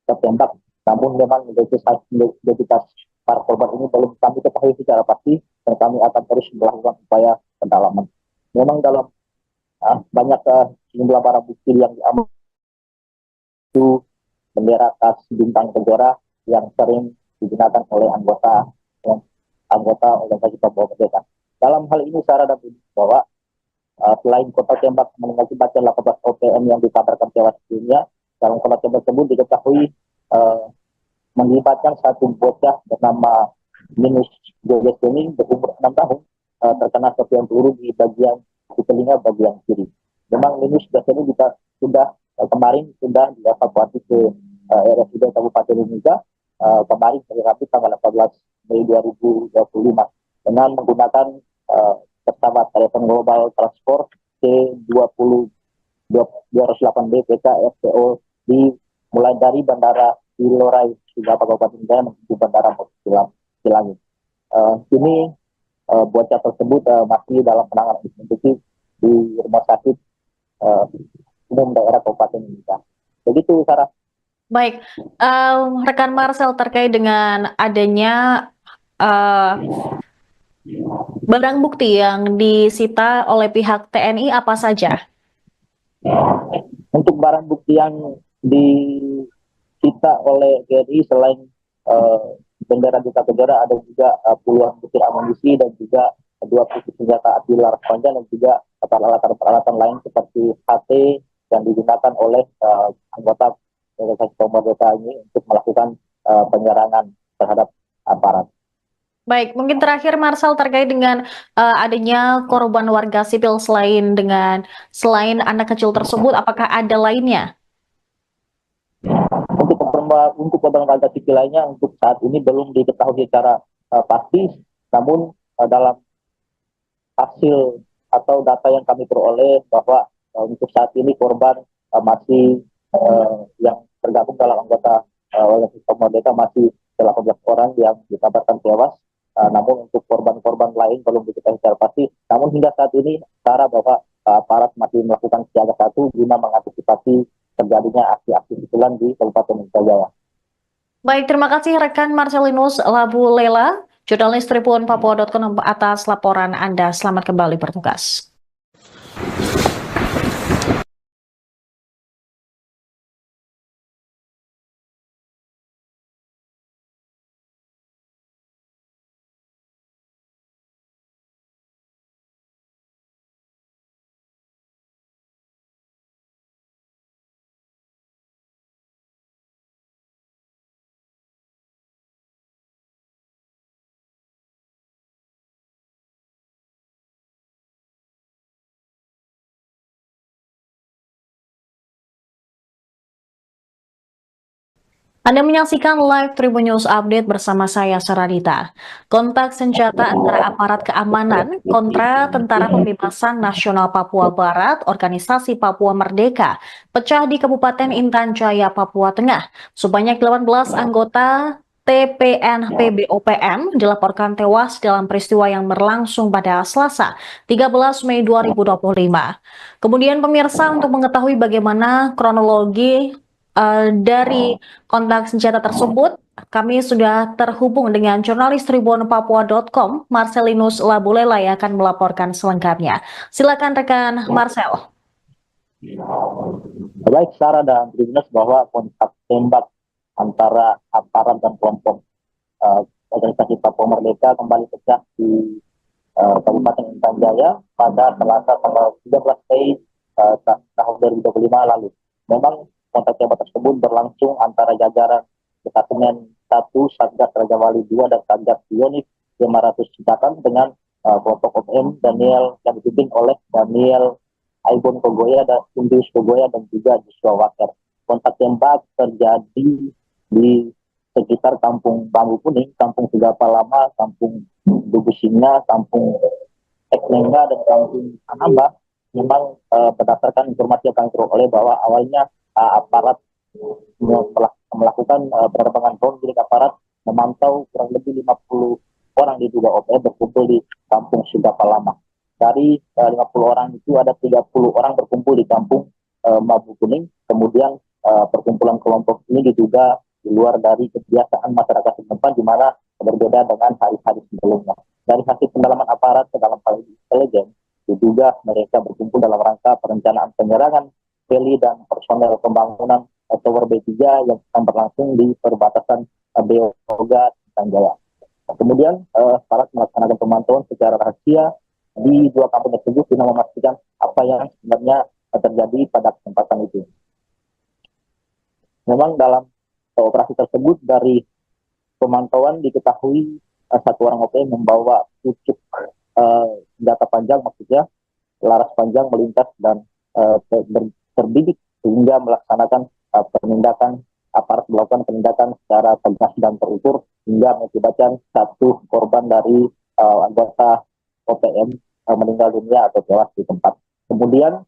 tertembak, namun memang identitas para korban ini belum kami ketahui secara pasti dan kami akan terus melakukan upaya pendalaman. Memang dalam banyak sejumlah barang bukti yang diamankan itu bendera khas bintang kejora yang sering digunakan oleh anggota organisasi Papua Merdeka. Dalam hal ini Sarah dan bahwa selain kota tembak mengakibatkan 18 OPM yang dikabarkan tewas dunia, dalam kota tembak tersebut diketahui melibatkan satu bocah bernama Minus Joges Kuning berumur 6 tahun terkena serpihan peluru di bagian di telinga bagian kiri. Memang Minus biasanya kita kemarin sudah dievakuasi ke RSUD Kabupaten Mimika kemarin hari Rabu tanggal 18 Mei 2025 dengan menggunakan pesawat telepon global transport C20 208B PK FPO mulai dari Bandara Ilorai Sugapa Kabupaten Jaya menuju Bandara Cilangi. Ini bocah tersebut masih dalam penanganan intensif di rumah sakit umum daerah Kabupaten Mimika. Begitu, Sarah. Baik, rekan Marcel, terkait dengan adanya barang bukti yang disita oleh pihak TNI apa saja? Untuk barang bukti yang disita oleh TNI selain bendera Duta Kejora ada juga puluhan butir amunisi dan juga 2 pucuk senjata api laras panjang dan juga peralatan lain seperti HT yang digunakan oleh anggota organisasi Papua Merdeka ini untuk melakukan penyerangan terhadap aparat. Baik, mungkin terakhir Marcel terkait dengan adanya korban warga sipil selain anak kecil tersebut, apakah ada lainnya? Untuk korban warga sipil lainnya untuk saat ini belum diketahui secara pasti, namun dalam hasil atau data yang kami peroleh bahwa untuk saat ini korban masih yang tergabung dalam anggota organisasi Papua Merdeka masih 18 orang yang dikabarkan tewas. Namun untuk korban-korban lain belum diketahui secara pasti. Namun hingga saat ini Sarah bahwa aparat masih melakukan siaga satu guna mengantisipasi terjadinya aksi-aksi susulan di Kabupaten Indrajaya Jaya. Baik, terima kasih rekan Marcelinus Labu Lela, jurnalis Tribun Papua.com atas laporan Anda. Selamat kembali bertugas. Anda menyaksikan live Tribun News Update bersama saya, Saradita. Kontak senjata antara aparat keamanan kontra Tentara Pembebasan Nasional Papua Barat, Organisasi Papua Merdeka, pecah di Kabupaten Intan Jaya, Papua Tengah. Sebanyak 18 anggota TPNP BOPM dilaporkan tewas dalam peristiwa yang berlangsung pada Selasa, 13 Mei 2025. Kemudian pemirsa, untuk mengetahui bagaimana kronologi dari kontak senjata tersebut, kami sudah terhubung dengan jurnalis Tribun Papua.com, Marcelinus Labulela, yang akan melaporkan selengkapnya. Silakan rekan Marcel. Baik Sarah dan Tribuners, bahwa kontak tembak antara aparat dan kelompok organisasi Papua Merdeka kembali pecah di Kabupaten Intan Jaya pada Selasa tanggal 13 Mei tahun 2025 lalu. Memang kontak tembak tersebut berlangsung antara jajaran Detasemen 1 Satgas Raja Wali 2 dan Satgas Pionik 500 Citakan dengan kelompok OPM Daniel yang dipimpin oleh Daniel Aibon Kogoya dan Indus Kogoya dan juga Joshua Waker. Kontak tembak terjadi di sekitar Kampung Bambu Kuning, Kampung Sigapa Lama, Kampung Dugu Singa, Kampung Eklenga, dan Kampung Anamba. Memang berdasarkan informasi yang kami peroleh bahwa awalnya aparat melakukan penerbangan drone milik aparat memantau kurang lebih 50 orang diduga OPM berkumpul di Kampung Sigapa Lama. Dari 50 orang itu ada 30 orang berkumpul di Kampung Bambu Kuning. Kemudian perkumpulan kelompok ini diduga di luar dari kebiasaan masyarakat setempat, di mana berbeda dengan hari-hari sebelumnya. Dari hasil pendalaman aparat ke dalam hal intelijen, diduga mereka berkumpul dalam rangka perencanaan penyerangan heli dan personel pembangunan Tower B3 yang akan berlangsung di perbatasan Beoga dan Jaya. Kemudian aparat melaksanakan pemantauan secara rahasia di dua kampung tersebut guna memastikan apa yang sebenarnya terjadi pada kesempatan itu. Memang dalam operasi tersebut dari pemantauan diketahui satu orang OPM membawa pucuk senjata panjang, maksudnya laras panjang melintas dan terbidik sehingga melaksanakan penindakan, aparat melakukan penindakan secara tegas dan terukur hingga mengakibatkan satu korban dari anggota OPM meninggal dunia atau tewas di tempat. Kemudian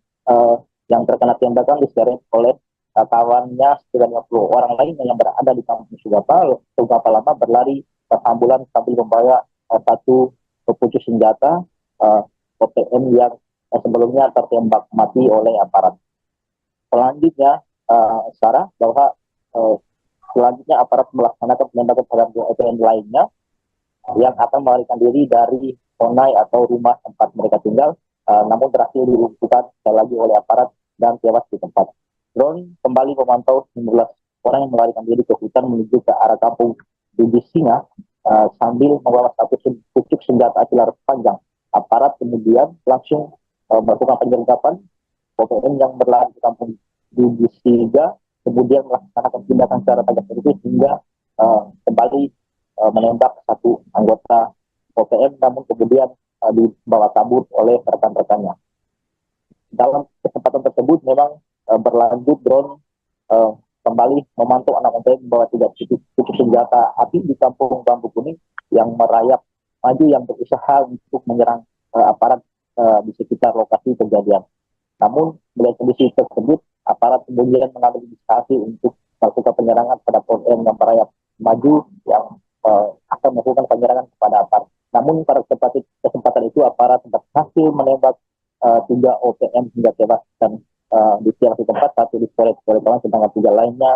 yang terkena tembakan diseret oleh kawannya sekitar 50 orang lain yang berada di Kampung Sigapa Lama berlari berhamburan sambil membawa satu pucuk senjata OPM yang sebelumnya tertembak mati oleh aparat. Selanjutnya, Sarah, bahwa selanjutnya aparat melaksanakan penindakan terhadap OPM lainnya yang akan melarikan diri dari Sonai atau rumah tempat mereka tinggal, namun berhasil dilumpuhkan sekali lagi oleh aparat dan tewas di tempat. Drone kembali memantau 19 orang yang melarikan diri ke hutan menuju ke arah Kampung Dugu Singa sambil membawa satu pucuk senjata api laras panjang. Aparat kemudian langsung melakukan penyergapan OPM yang berlari di Kampung Dugu Singa, kemudian melaksanakan tindakan secara tegas terukur hingga kembali menembak satu anggota OPM, namun kemudian dibawa kabur oleh rekan-rekannya. Dalam kesempatan tersebut memang berlanjut drone kembali memantau anak OPM membawa 3 pucuk senjata api di Kampung Bambu Kuning yang merayap maju yang berusaha untuk menyerang aparat di sekitar lokasi kejadian. Namun melihat kondisi tersebut, aparat kemudian mengambil inisiasi untuk melakukan penyerangan terhadap OTM yang merayap maju yang akan melakukan penyerangan kepada aparat. Namun pada kesempatan itu aparat berhasil menembak 3 OTM hingga tewas dan di satu tempat, satu di Kawan, sedangkan 3 lainnya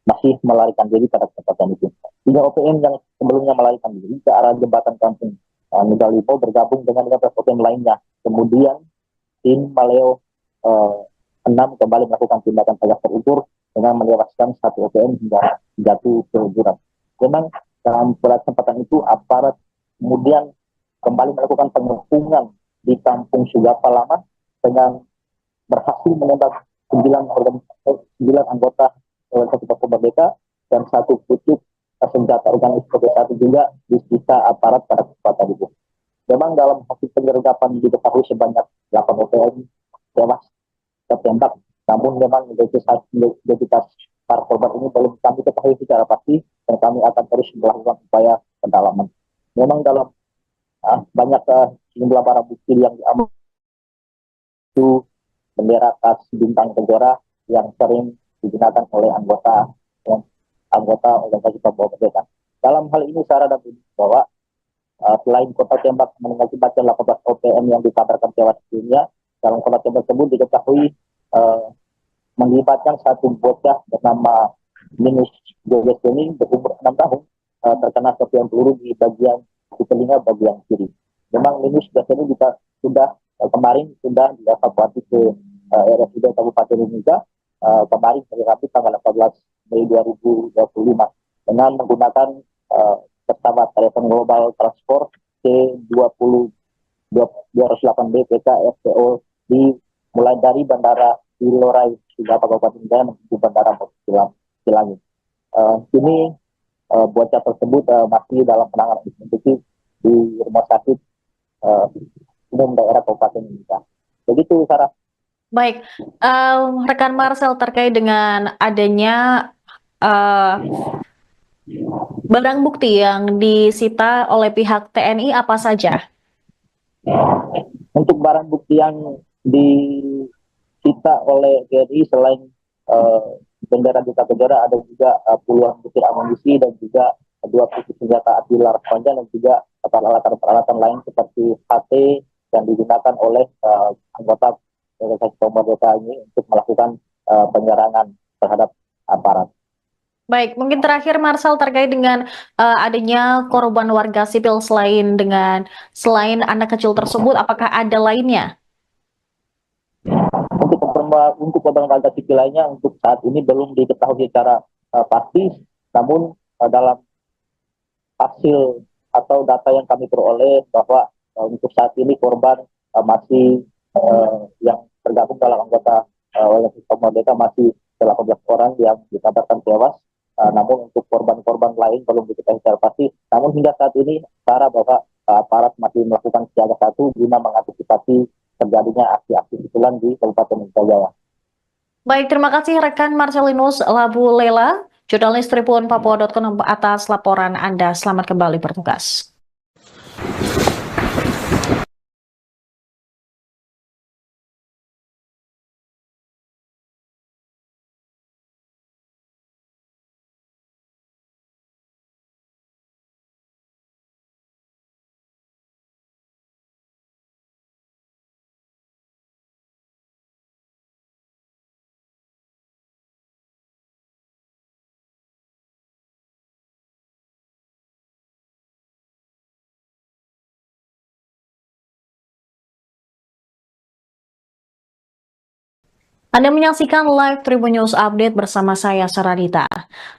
masih melarikan diri pada kesempatan itu. 3 OPM yang sebelumnya melarikan diri ke arah jembatan kampung Megalipo bergabung dengan 15 OPM lainnya. Kemudian tim Maleo 6 kembali melakukan tindakan tegas terukur dengan menewaskan 1 OPM hingga jatuh ke jurang. Memang dalam kesempatan itu aparat kemudian kembali melakukan pengepungan di kampung Sugapa Lama dengan berhasil menembak 9 anggota organisasi Papua Merdeka dan 1 pucuk senjata organisasi juga disita aparat pada kesempatan itu. Memang dalam hasil penyergapan diketahui sebanyak 8 OPM tewas tertembak, namun memang identitas para korban ini belum kami ketahui secara pasti dan kami akan terus melakukan upaya pendalaman. Memang dalam banyak sejumlah barang bukti yang diamankan itu bendera khas bintang kejora yang sering digunakan oleh anggota organisasi Papua Merdeka. Dalam hal ini Sarah dan Budi bahwa selain kota tembak mengakibatkan 18 OPM yang dikabarkan tewas sebelumnya, dalam kota tembak tersebut diketahui melibatkan 1 bocah bernama Minus Joges Bening berumur 6 tahun terkena serpihan peluru di bagian telinga bagian kiri. Memang Minus Joges Bening sudah kemarin sudah dievakuasi ke RSUD Kabupaten Mimika kemarin hari Rabu tanggal 14 Mei 2025 dengan menggunakan pesawat telepon global transport C-20-208B PKFTO mulai dari Bandara Ilorai Sugapa Kabupaten Jaya menuju Bandara Cilangi. Kini bocah tersebut masih dalam penanganan intensif di Rumah Sakit Umum Daerah Kabupaten Mimika. Begitu, Sarah. Baik, rekan Marcel, terkait dengan adanya barang bukti yang disita oleh pihak TNI apa saja? Untuk barang bukti yang disita oleh TNI selain bendera Duta Kejora, ada juga puluhan butir amunisi dan juga 2 pucuk senjata api laras panjang dan juga peralatan lain seperti HT yang digunakan oleh anggota organisasi Papua Merdeka ini untuk melakukan penyerangan terhadap aparat. Baik, mungkin terakhir Marcel terkait dengan adanya korban warga sipil selain anak kecil tersebut, apakah ada lainnya? Untuk korban warga sipil lainnya untuk saat ini belum diketahui secara pasti, namun dalam hasil atau data yang kami peroleh bahwa untuk saat ini korban masih yang tergabung dalam anggota organisasi Papua Merdeka masih 18 orang yang dikabarkan tewas. Namun untuk korban-korban lain belum diketahui secara pasti. Namun hingga saat ini, Sarah, bahwa aparat masih melakukan siaga 1 guna mengantisipasi terjadinya aksi-aksi susulan di Kabupaten Jaya. Baik, terima kasih rekan Marcelinus Labu Lela, jurnalis Tribun Papua.com atas laporan Anda. Selamat kembali bertugas. Anda menyaksikan live Tribun News Update bersama saya, Saradita.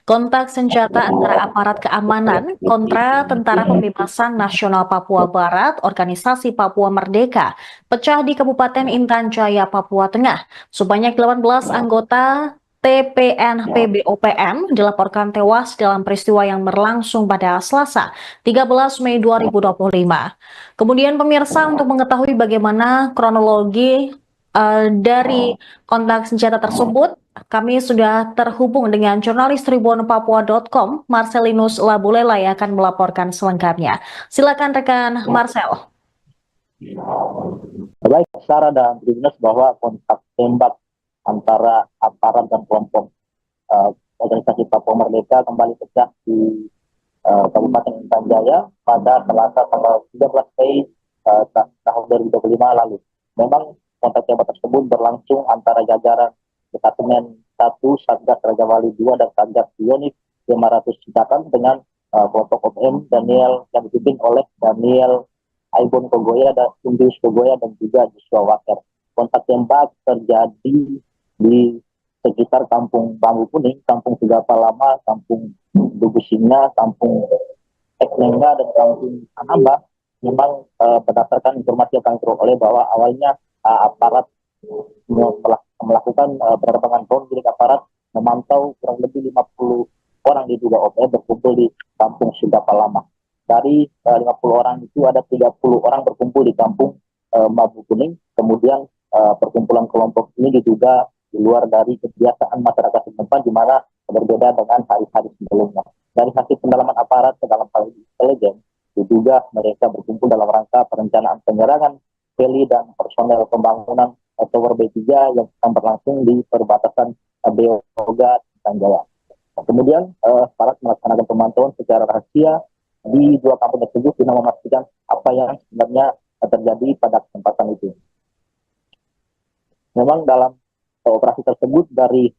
Kontak senjata antara aparat keamanan kontra Tentara Pembebasan Nasional Papua Barat, Organisasi Papua Merdeka, pecah di Kabupaten Intan Jaya, Papua Tengah. Sebanyak 18 anggota TPNP BOPM dilaporkan tewas dalam peristiwa yang berlangsung pada Selasa, 13 Mei 2025. Kemudian pemirsa, untuk mengetahui bagaimana kronologi dari kontak senjata tersebut, kami sudah terhubung dengan jurnalis Tribun Papua.com, Marcelinus Labu Lela, yang akan melaporkan selengkapnya. Silakan rekan Marcel. Baik, Sarah dan Tribunas, bahwa kontak tembak antara aparat dan kelompok organisasi Papua Merdeka kembali pecah di Kabupaten Intan Jaya pada Selasa tanggal 13 Mei tahun 2025 lalu. Memang kontak tembak tersebut berlangsung antara jajaran Detasemen 1 Satgas Raja Wali 2 dan Satgas Bionik 500 Citakan dengan kelompok OPM Daniel yang dipimpin oleh Daniel Aibon Kogoya dan Indus Kogoya dan juga Joshua Waker. Kontak tembak terjadi di sekitar Kampung Bambu Kuning, Kampung Sigapa Lama, Kampung Dugusinga, Kampung Eknengga, dan Kampung Anamba. Memang berdasarkan informasi yang kami peroleh bahwa awalnya aparat melakukan penerbangan drone milik aparat memantau kurang lebih 50 orang diduga OPM berkumpul di Kampung Sigapa Lama. Dari 50 orang itu ada 30 orang berkumpul di Kampung Bambu Kuning. Kemudian perkumpulan kelompok ini diduga di luar dari kebiasaan masyarakat setempat, di mana berbeda dengan hari-hari sebelumnya. Dari hasil pendalaman aparat ke dalam hal intelijen, diduga mereka berkumpul dalam rangka perencanaan penyerangan heli dan personel pembangunan Tower B3 yang sedang berlangsung di perbatasan Beoga dan Jaya. Kemudian aparat melaksanakan pemantauan secara rahasia di dua kampung tersebut guna memastikan apa yang sebenarnya terjadi pada kesempatan itu. Memang dalam operasi tersebut dari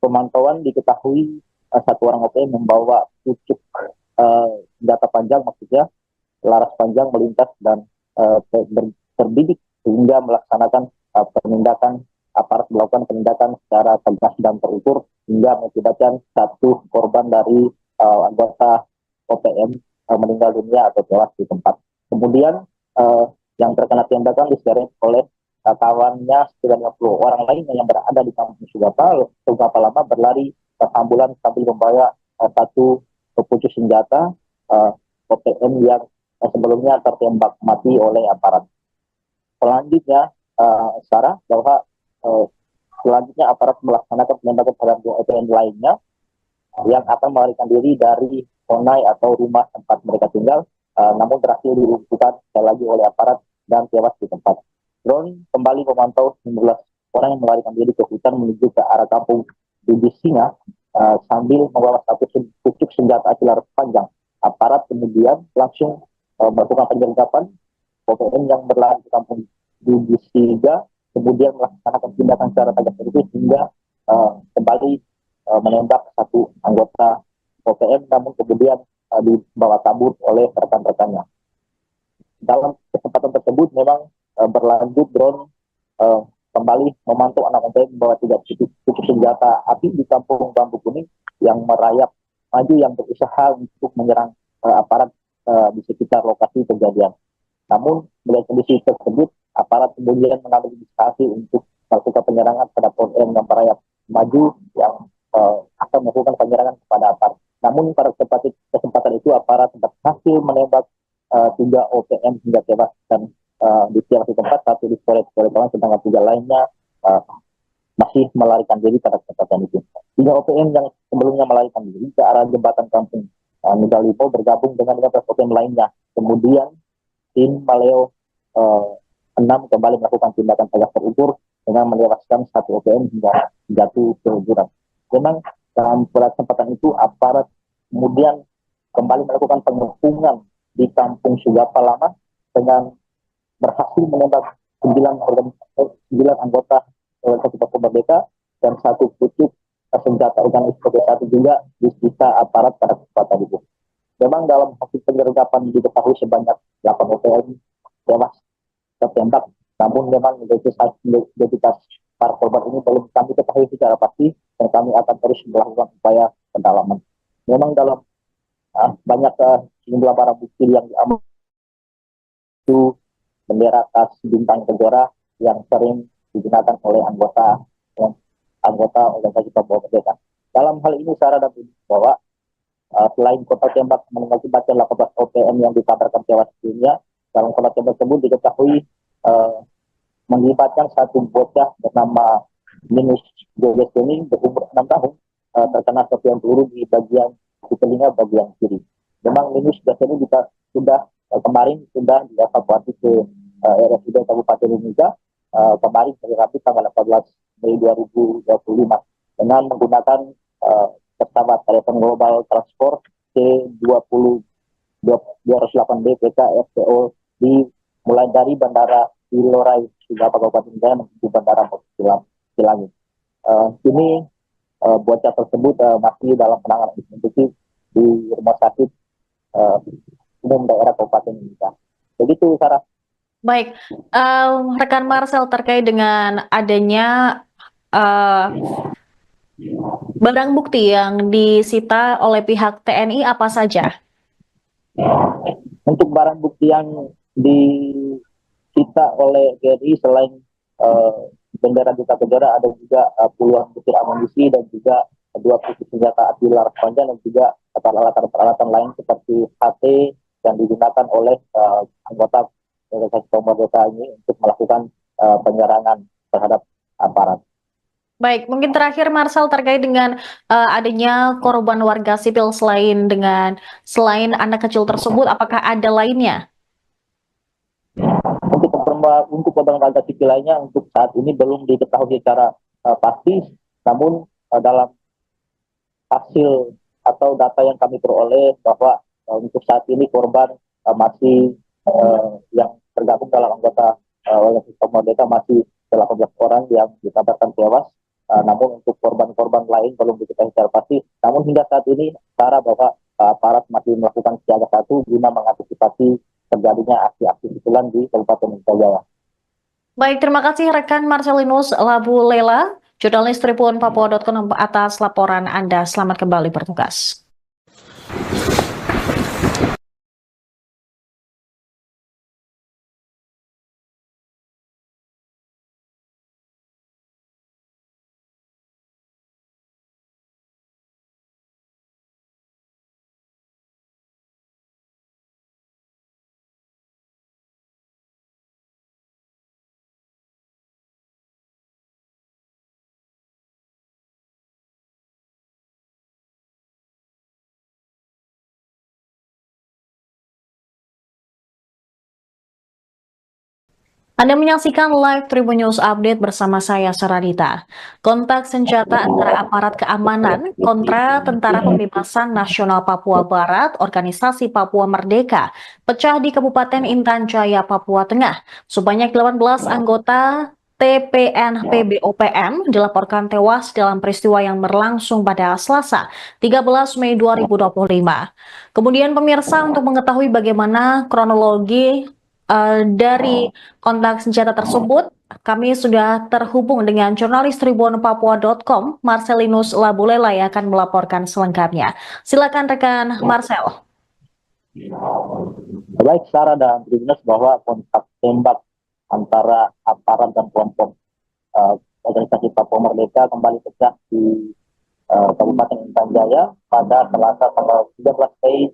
pemantauan diketahui satu orang OPM membawa pucuk senjata panjang, maksudnya laras panjang melintas dan terbidik sehingga melaksanakan penindakan, aparat melakukan penindakan secara tegas dan terukur hingga mengakibatkan satu korban dari anggota OPM meninggal dunia atau tewas di tempat. Kemudian yang terkena tembakan diseret oleh kawannya 90 orang lainnya yang berada di Kampung Sigapa Lama berlari ke ambulan sambil membawa satu pucuk senjata OPM yang sebelumnya tertembak mati oleh aparat. Selanjutnya, Sarah, bahwa selanjutnya aparat melaksanakan penembakan terhadap OPM lainnya yang akan melarikan diri dari Honai atau rumah tempat mereka tinggal, namun berhasil dilumpuhkan sekali lagi oleh aparat dan tewas di tempat. Drone kembali memantau 19 orang yang melarikan diri ke hutan menuju ke arah Kampung Dugusinga sambil membawa satu pucuk senjata api laras panjang. Aparat kemudian langsung melakukan penyergapan OPM yang berlari ke Kampung Dugusinga, kemudian melaksanakan tindakan secara tegas itu hingga kembali menembak satu anggota OPM, namun kemudian dibawa kabur oleh rekan-rekannya. Dalam kesempatan tersebut memang berlanjut drone kembali memantau anak OPM membawa 3 pucuk senjata api di Kampung Bambu Kuning yang merayap maju yang berusaha untuk menyerang aparat di sekitar lokasi kejadian. Namun melihat kondisi tersebut, aparat kemudian mengambil inisiasi untuk melakukan penyerangan terhadap OPM yang merayap maju yang akan melakukan penyerangan kepada aparat. Namun pada kesempatan itu aparat berhasil menembak 3 OPM hingga tewas dan di tiap tempat, satu di Korea, sedangkan 3 lainnya masih melarikan diri pada kesempatan itu. 3 OPM yang sebelumnya melarikan diri ke arah jembatan Kampung Nugalipo bergabung dengan 15 OPM lainnya. Kemudian tim Maleo 6 kembali melakukan tindakan tegas terukur dengan menewaskan 1 OPM hingga jatuh ke jurang. Memang dalam kesempatan itu aparat kemudian kembali melakukan pengepungan di Kampung Sigapa Lama dengan berhasil menembak 9 anggota organisasi Papua Merdeka dan 1 pucuk senjata organisasi satu juga disita aparat pada kesempatan itu. Memang dalam hasil penyergapan diketahui sebanyak 8 OPM tewas tertembak, namun memang identitas para korban ini belum kami ketahui secara pasti dan kami akan terus melakukan upaya pendalaman. Memang dalam banyak jumlah barang bukti yang diamankan itu bendera khas bintang kejora yang sering digunakan oleh anggota organisasi Papua Merdeka. Dalam hal ini Sarah dan bahwa selain kota tembak mengakibatkan 18 OPM yang dikabarkan tewas dunia, dalam kota tembak tersebut diketahui melibatkan satu bocah bernama Minus Joges ini berumur 6 tahun terkena serpihan peluru di telinga bagian kiri. Memang Minus Joges ini sudah kemarin sudah dievakuasi ke RSUD Kabupaten Mimika kemarin hari Rabu tanggal 14 Mei 2025 dengan menggunakan pesawat telepon global transport C20 208B PK FTO mulai dari Bandara Ilorai hingga Kabupaten Jaya menuju Bandara Cilangi. Ini bocah tersebut masih dalam penanganan intensif di Rumah Sakit Umum Daerah Kabupaten Mimika. Begitu, Sarah. Baik, rekan Marcel, terkait dengan adanya barang bukti yang disita oleh pihak TNI apa saja? Untuk barang bukti yang disita oleh TNI selain bendera Duta Kejaran, ada juga puluhan butir amunisi dan juga 2 pucuk senjata api laras panjang dan juga peralatan lain seperti HT yang digunakan oleh anggota organisasi pemerintah ini untuk melakukan penyerangan terhadap aparat. Baik, mungkin terakhir Marcel, terkait dengan adanya korban warga sipil selain anak kecil tersebut, apakah ada lainnya? Untuk korban warga sipil lainnya untuk saat ini belum diketahui secara pasti, namun dalam hasil atau data yang kami peroleh bahwa untuk saat ini korban masih yang tergabung dalam anggota organisasi pemerintah masih 18 orang yang dikabarkan tewas. Namun untuk korban-korban lain belum diketahui secara pasti. Namun hingga saat ini, Sarah, bahwa aparat masih melakukan siaga 1 guna mengantisipasi terjadinya aksi-aksi susulan di Kabupaten Mimika Jaya. Baik, terima kasih rekan Marcelinus Labu Lela, jurnalis Tribun Papua.com atas laporan Anda. Selamat kembali bertugas. Anda menyaksikan live Tribun News Update bersama saya, Saradita. Kontak senjata antara aparat keamanan kontra Tentara Pembebasan Nasional Papua Barat, Organisasi Papua Merdeka, pecah di Kabupaten Intan Jaya, Papua Tengah. Sebanyak 18 anggota TPNP BOPM dilaporkan tewas dalam peristiwa yang berlangsung pada Selasa, 13 Mei 2025. Kemudian pemirsa, untuk mengetahui bagaimana kronologi dari kontak senjata tersebut, kami sudah terhubung dengan jurnalis Tribun Papua.com, Marcelinus Labulela, yang akan melaporkan selengkapnya. Silakan rekan Marcel. Baik, Sarah dan Tribuners, bahwa kontak tembak antara aparat dan kelompok organisasi Papua Merdeka kembali pecah di Kabupaten Intan Jaya pada Selasa tanggal 13 Mei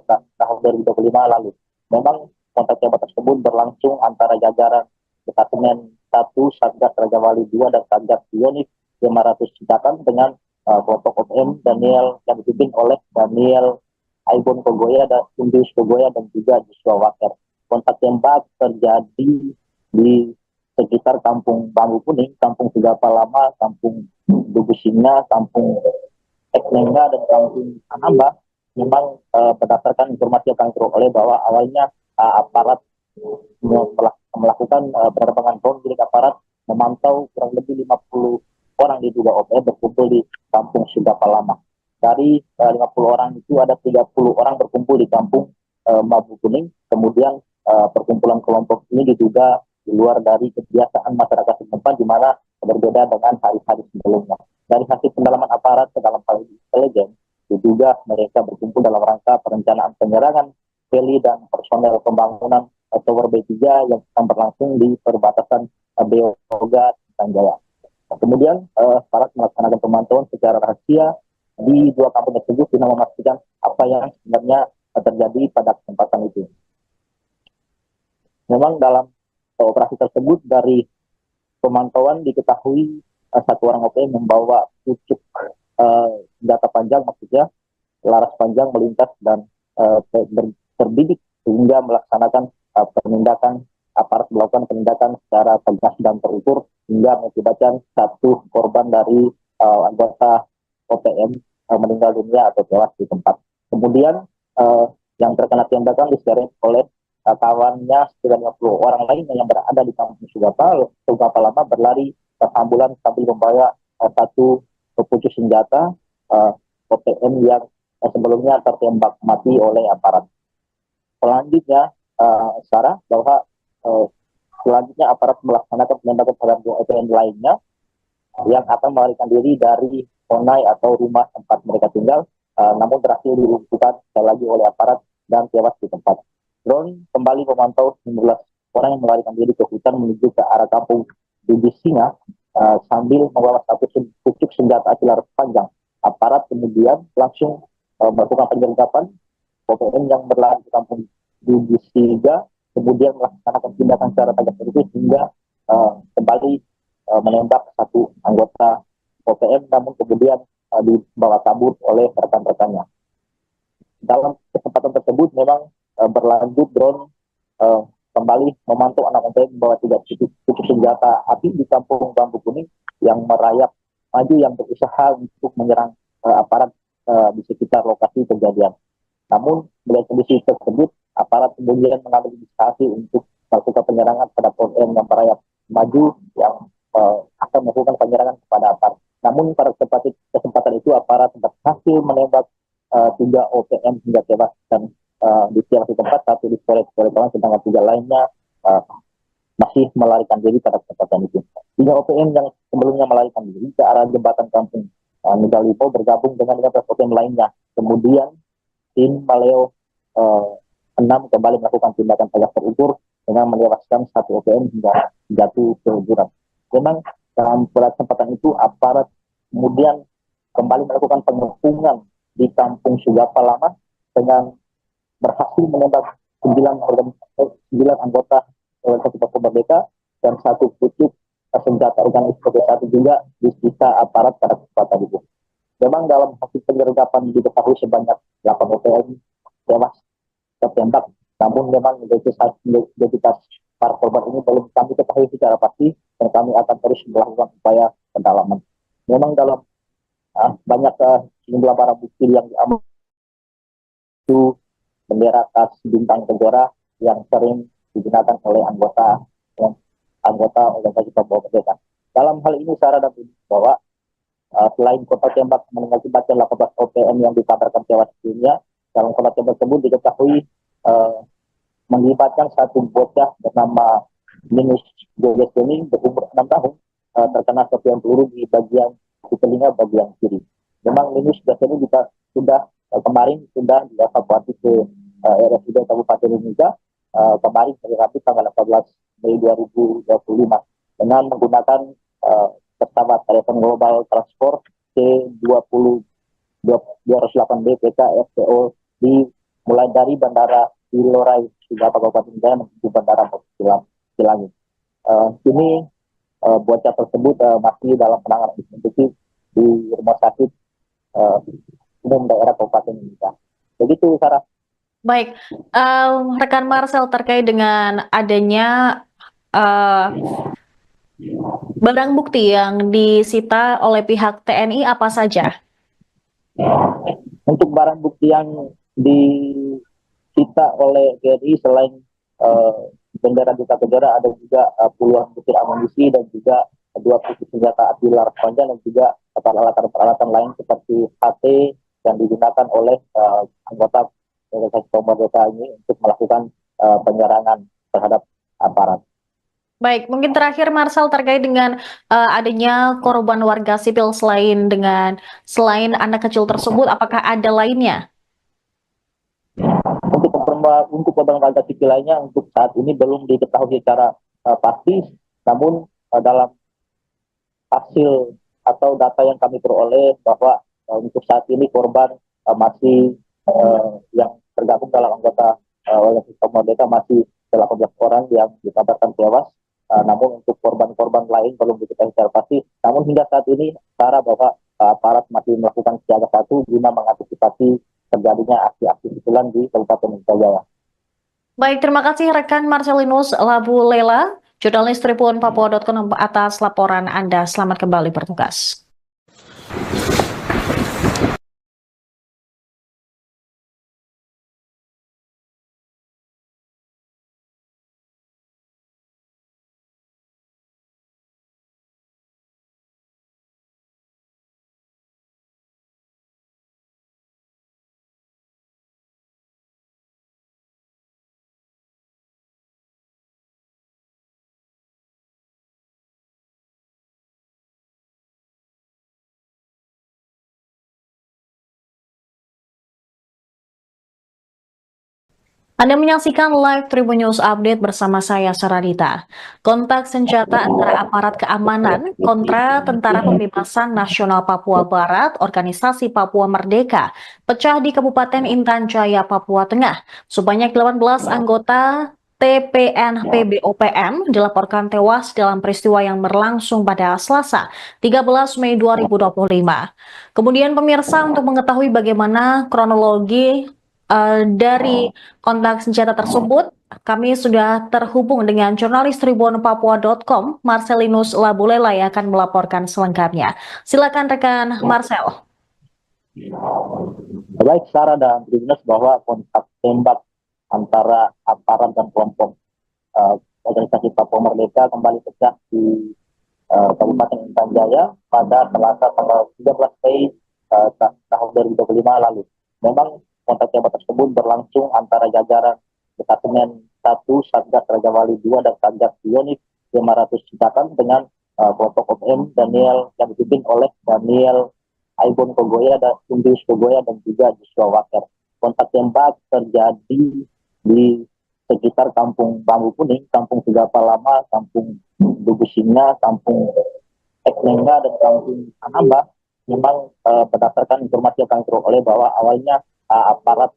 tahun 2025 lalu. Memang kontak tembak tersebut berlangsung antara jajaran Detasemen 1 Satgas Raja Wali 2 dan Satgas Pionik 500 Citakan dengan kelompok OPM Daniel yang dipimpin oleh Daniel Aibon Kogoya dan Indus Kogoya dan juga Joshua Waker. Kontak tembak terjadi di sekitar Kampung Bambu Kuning, Kampung Sigapa Lama, Kampung Dugusinga, Kampung Eknengga, dan Kampung Anamba. Memang berdasarkan informasi yang kami peroleh bahwa awalnya aparat melakukan penerbangan drone milik aparat memantau kurang lebih 50 orang diduga OPM berkumpul di Kampung Sigapa Lama. Dari 50 orang itu ada 30 orang berkumpul di Kampung Bambu Kuning. Kemudian perkumpulan kelompok ini diduga di luar dari kebiasaan masyarakat setempat, di mana berbeda dengan hari-hari sebelumnya. Dari hasil pendalaman aparat ke dalam hal intelijen, diduga mereka berkumpul dalam rangka perencanaan penyerangan heli dan personel pembangunan Tower B3 yang akan berlangsung di perbatasan Beoga Tanjaya. Kemudian aparat melaksanakan pemantauan secara rahasia di 2 kampung tersebut guna memastikan apa yang sebenarnya terjadi pada kesempatan itu. Memang dalam operasi tersebut dari pemantauan diketahui 1 orang OPM membawa pucuk senjata panjang, maksudnya laras panjang melintas dan terbidik sehingga melaksanakan penindakan aparat melakukan penindakan secara tegas dan terukur hingga mengakibatkan satu korban dari anggota OPM meninggal dunia atau tewas di tempat. Kemudian yang terkena tembakan diseret oleh kawannya 90 orang lainnya yang berada di kampung Sugapa Lama berlari ke ambulan sambil membawa satu pepucuk senjata OPM yang sebelumnya tertembak mati oleh aparat. Selanjutnya, Sarah, bahwa selanjutnya aparat melaksanakan penembakan terhadap dua OPM lainnya yang akan melarikan diri dari Honai atau rumah tempat mereka tinggal, namun berhasil dilumpuhkan sekali lagi oleh aparat dan tewas di tempat. Drone kembali memantau 19 orang yang melarikan diri ke hutan menuju ke arah kampung Bibis Singa sambil membawa satu pucuk senjata api laras panjang. Aparat kemudian langsung melakukan penyergapan OPM yang berlari ke kampung Bibis Singa, kemudian melaksanakan tindakan secara tegas terukur hingga kembali menembak satu anggota OPM, namun kemudian dibawa kabur oleh rekan-rekannya. Dalam kesempatan tersebut memang berlanjut drone kembali memantau anak OPM membawa 3 pucuk senjata api di kampung Bambu Kuning yang merayap maju yang berusaha untuk menyerang aparat di sekitar lokasi kejadian. Namun melihat kondisi tersebut, aparat kemudian mengambil inisiasi untuk melakukan penyerangan terhadap OPM yang merayap maju yang akan melakukan penyerangan kepada aparat. Namun pada kesempatan itu aparat berhasil menembak 3 OPM hingga tewas dan ditewas di tempat, satu dicoret-coret, sedangkan 3 lainnya masih melarikan diri pada kesempatan itu. 3 OPM yang sebelumnya melarikan diri ke arah jembatan kampung Nugalipo bergabung dengan 15 OPM lainnya. Kemudian tim Maleo 6 kembali melakukan tindakan tegas terukur dengan menewaskan 1 OPM hingga jatuh ke jurang. Memang dalam kesempatan itu aparat kemudian kembali melakukan pengepungan di kampung Sugapa Lama dengan berhasil menembak 9 anggota organisasi Papua Merdeka dan 1 pucuk senjata organisasi satu juga disita aparat pada kesempatan itu. Memang dalam hasil penyergapan diketahui sebanyak 8 OPM tewas tertembak, namun memang identitas para korban ini belum kami ketahui secara pasti dan kami akan terus melakukan upaya pendalaman. Memang dalam banyak sejumlah barang bukti yang diamankan itu bendera khas bintang Kejora yang sering digunakan oleh anggota organisasi Papua Merdeka. Dalam hal ini Sarah dan bahwa selain kota tembak mengakibatkan 18 OPM yang dikabarkan tewas dunia, dalam kota tembak tersebut diketahui mengibatkan satu bocah bernama Minus Joges ini berumur 6 tahun terkena serpihan peluru di bagian telinga bagian kiri. Memang Minus Joges ini sudah kemarin sudah dievakuasi ke RSUD Kabupaten Mimika kemarin hari Rabu tanggal 18 Mei 2025 dengan menggunakan pesawat telepon global transport C20 208B PKFTO mulai dari Bandara Ilorai Sugapa Kabupaten Jaya menuju Bandara Cilangi. Kini bocah tersebut masih dalam penanganan intensif di Rumah Sakit Umum Daerah Kabupaten Mimika. Begitu, Sarah. Baik, rekan Marcel, terkait dengan adanya barang bukti yang disita oleh pihak TNI apa saja? Untuk barang bukti yang disita oleh TNI selain bendera Duta Kejora ada juga puluhan butir amunisi dan juga 2 pucuk senjata api laras panjang dan juga peralatan lain seperti HT yang digunakan oleh anggota organisasi Papua Merdeka ini untuk melakukan penyerangan terhadap aparat. Baik, mungkin terakhir Marcel terkait dengan adanya korban warga sipil selain anak kecil tersebut, apakah ada lainnya? Untuk korban warga sipil lainnya untuk saat ini belum diketahui secara pasti, namun dalam hasil atau data yang kami peroleh bahwa untuk saat ini korban masih yang tergabung dalam anggota organisasi Papua Merdeka masih 18 orang yang dikabarkan tewas. Namun untuk korban-korban lain belum diketahui secara pasti. Namun hingga saat ini Sarah bahwa aparat masih melakukan siaga 1 guna mengantisipasi terjadinya aksi-aksi susulan di Kabupaten Jaya. Baik, terima kasih rekan Marcelinus Labu Lela, jurnalis Tribun Papua.com atas laporan Anda. Selamat kembali bertugas. Anda menyaksikan live Tribun News Update bersama saya, Saradita. Kontak senjata antara aparat keamanan kontra Tentara Pembebasan Nasional Papua Barat, Organisasi Papua Merdeka, pecah di Kabupaten Intan Jaya, Papua Tengah. Sebanyak 18 anggota TPNP BOPM dilaporkan tewas dalam peristiwa yang berlangsung pada Selasa, 13 Mei 2025. Kemudian pemirsa, untuk mengetahui bagaimana kronologi dari kontak senjata tersebut, kami sudah terhubung dengan jurnalis Tribun Papua.com, Marcelinus Labulela yang akan melaporkan selengkapnya. Silakan rekan Marcel. Baik, Sarah dan Tribuners, bahwa kontak tembak antara aparat dan kelompok organisasi Papua Merdeka kembali pecah di Kabupaten Intan Jaya pada Selasa tanggal 13 Mei tahun 2025 lalu. Memang kontak tembak tersebut berlangsung antara jajaran Detasemen 1 Satgas Raja Wali 2 dan Satgas Pionik 500 Citakan dengan kelompok OPM Daniel yang dipimpin oleh Daniel Aibon Kogoya dan Indus Kogoya dan juga Joshua Waker. Kontak tembak terjadi di sekitar Kampung Bambu Kuning, Kampung Sigapa Lama, Kampung Dugu Singa, Kampung Eknengga, dan Kampung Anamba. Memang berdasarkan informasi yang kami peroleh bahwa awalnya aparat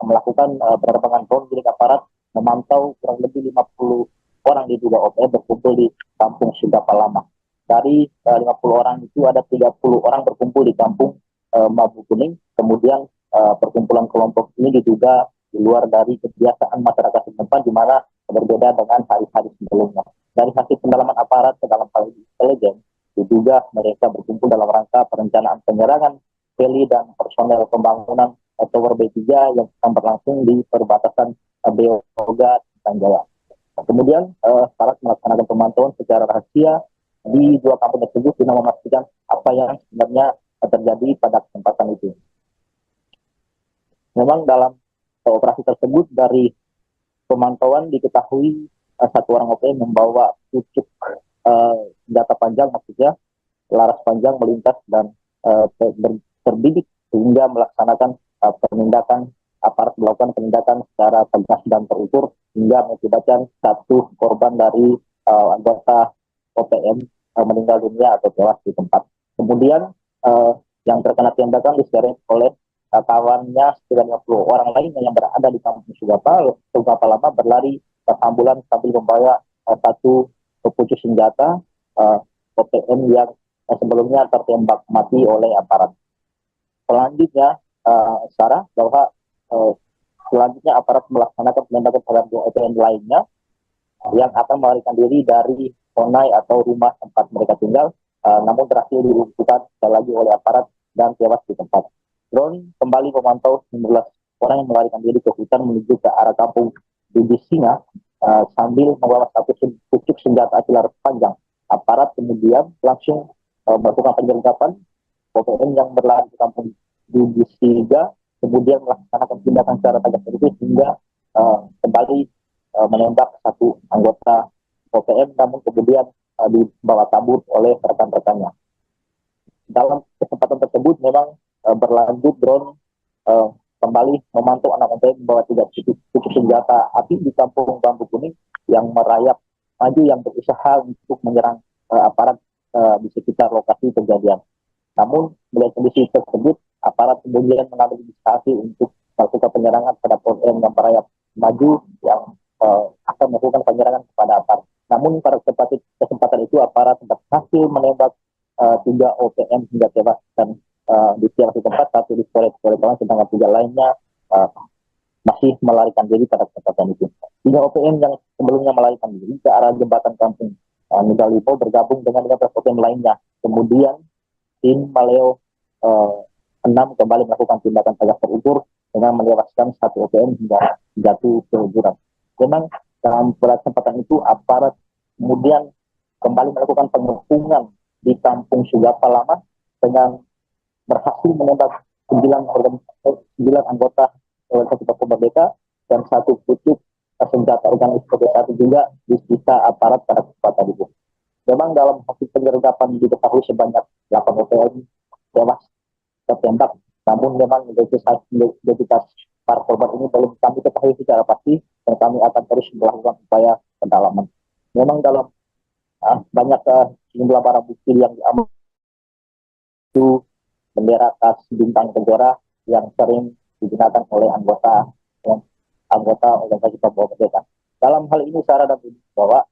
melakukan penerbangan drone milik aparat memantau kurang lebih 50 orang diduga OPM berkumpul di Kampung Sigapa Lama. Dari 50 orang itu ada 30 orang berkumpul di Kampung Bambu Kuning. Kemudian perkumpulan kelompok ini diduga di luar dari kebiasaan masyarakat setempat, di mana berbeda dengan hari-hari sebelumnya. Dari hasil pendalaman aparat ke dalam hal intelijen, diduga mereka berkumpul dalam rangka perencanaan penyerangan heli dan personel pembangunan Tower B3 yang akan berlangsung di perbatasan Beoga Tanjaya. Kemudian aparat melaksanakan pemantauan secara rahasia di dua kampung tersebut guna memastikan apa yang sebenarnya terjadi pada kesempatan itu. Memang dalam operasi tersebut dari pemantauan diketahui satu orang OPM membawa pucuk senjata panjang, maksudnya laras panjang melintas dan terbidik sehingga melaksanakan penindakan, aparat melakukan penindakan secara tegas dan terukur hingga mengakibatkan satu korban dari anggota OPM meninggal dunia atau tewas di tempat. Kemudian yang terkena tembakan diseret oleh kawannya sekitar 50 orang lainnya yang berada di Kampung Sigapa Lama berlari ke ambulan sambil membawa satu pucuk senjata OPM yang sebelumnya tertembak mati oleh aparat. Selanjutnya, Sarah, bahwa selanjutnya aparat melaksanakan penindakan terhadap dua OPM lainnya yang akan melarikan diri dari Honai atau rumah tempat mereka tinggal, namun berhasil dilumpuhkan sekali lagi oleh aparat dan tewas di tempat. Drone kembali memantau 19 orang yang melarikan diri ke hutan menuju ke arah kampung Dugu Singa sambil membawa satu pucuk senjata api laras panjang. Aparat kemudian langsung melakukan penyergapan OPM yang berlari ke kampung Dugu Singa, kemudian melaksanakan tindakan secara tegas itu hingga kembali menembak satu anggota OPM, namun kemudian dibawa kabur oleh rekan-rekannya. Dalam kesempatan tersebut memang berlanjut drone kembali memantau anak OPM membawa 3 pucuk senjata api di Kampung Bambu Kuning yang merayap maju yang berusaha untuk menyerang aparat di sekitar lokasi kejadian. Namun melihat kondisi tersebut, aparat kemudian mengambil inisiatif untuk melakukan penyerangan terhadap OPM yang merayap maju yang akan melakukan penyerangan kepada aparat. Namun pada kesempatan itu aparat berhasil menembak 3 OPM hingga tewas dan di lokasi tempat, satu di kawan, sedangkan 3 lainnya masih melarikan diri pada kesempatan itu. 3 OPM yang sebelumnya melarikan diri ke arah jembatan kampung Nugalimo bergabung dengan 15 OPM lainnya. Kemudian tim Maleo 6 kembali melakukan tindakan tegas terukur dengan menewaskan 1 OPM hingga jatuh ke jurang. Memang dalam kesempatan itu aparat kemudian kembali melakukan pengepungan di kampung Sugapa Lama dengan berhasil menembak 9 anggota organisasi Papua Merdeka dan 1 pucuk senjata organisasi satu juga disita aparat pada kesempatan itu. Memang dalam hasil penyergapan diketahui sebanyak 8 OPM tewas tertembak, namun memang identitas para korban ini belum kami ketahui secara pasti dan kami akan terus melakukan upaya pendalaman. Memang dalam banyak sejumlah barang bukti yang diamankan itu bendera khas bintang kejora yang sering digunakan oleh anggota organisasi Papua Merdeka. Dalam hal ini Sarah dan Budi bahwa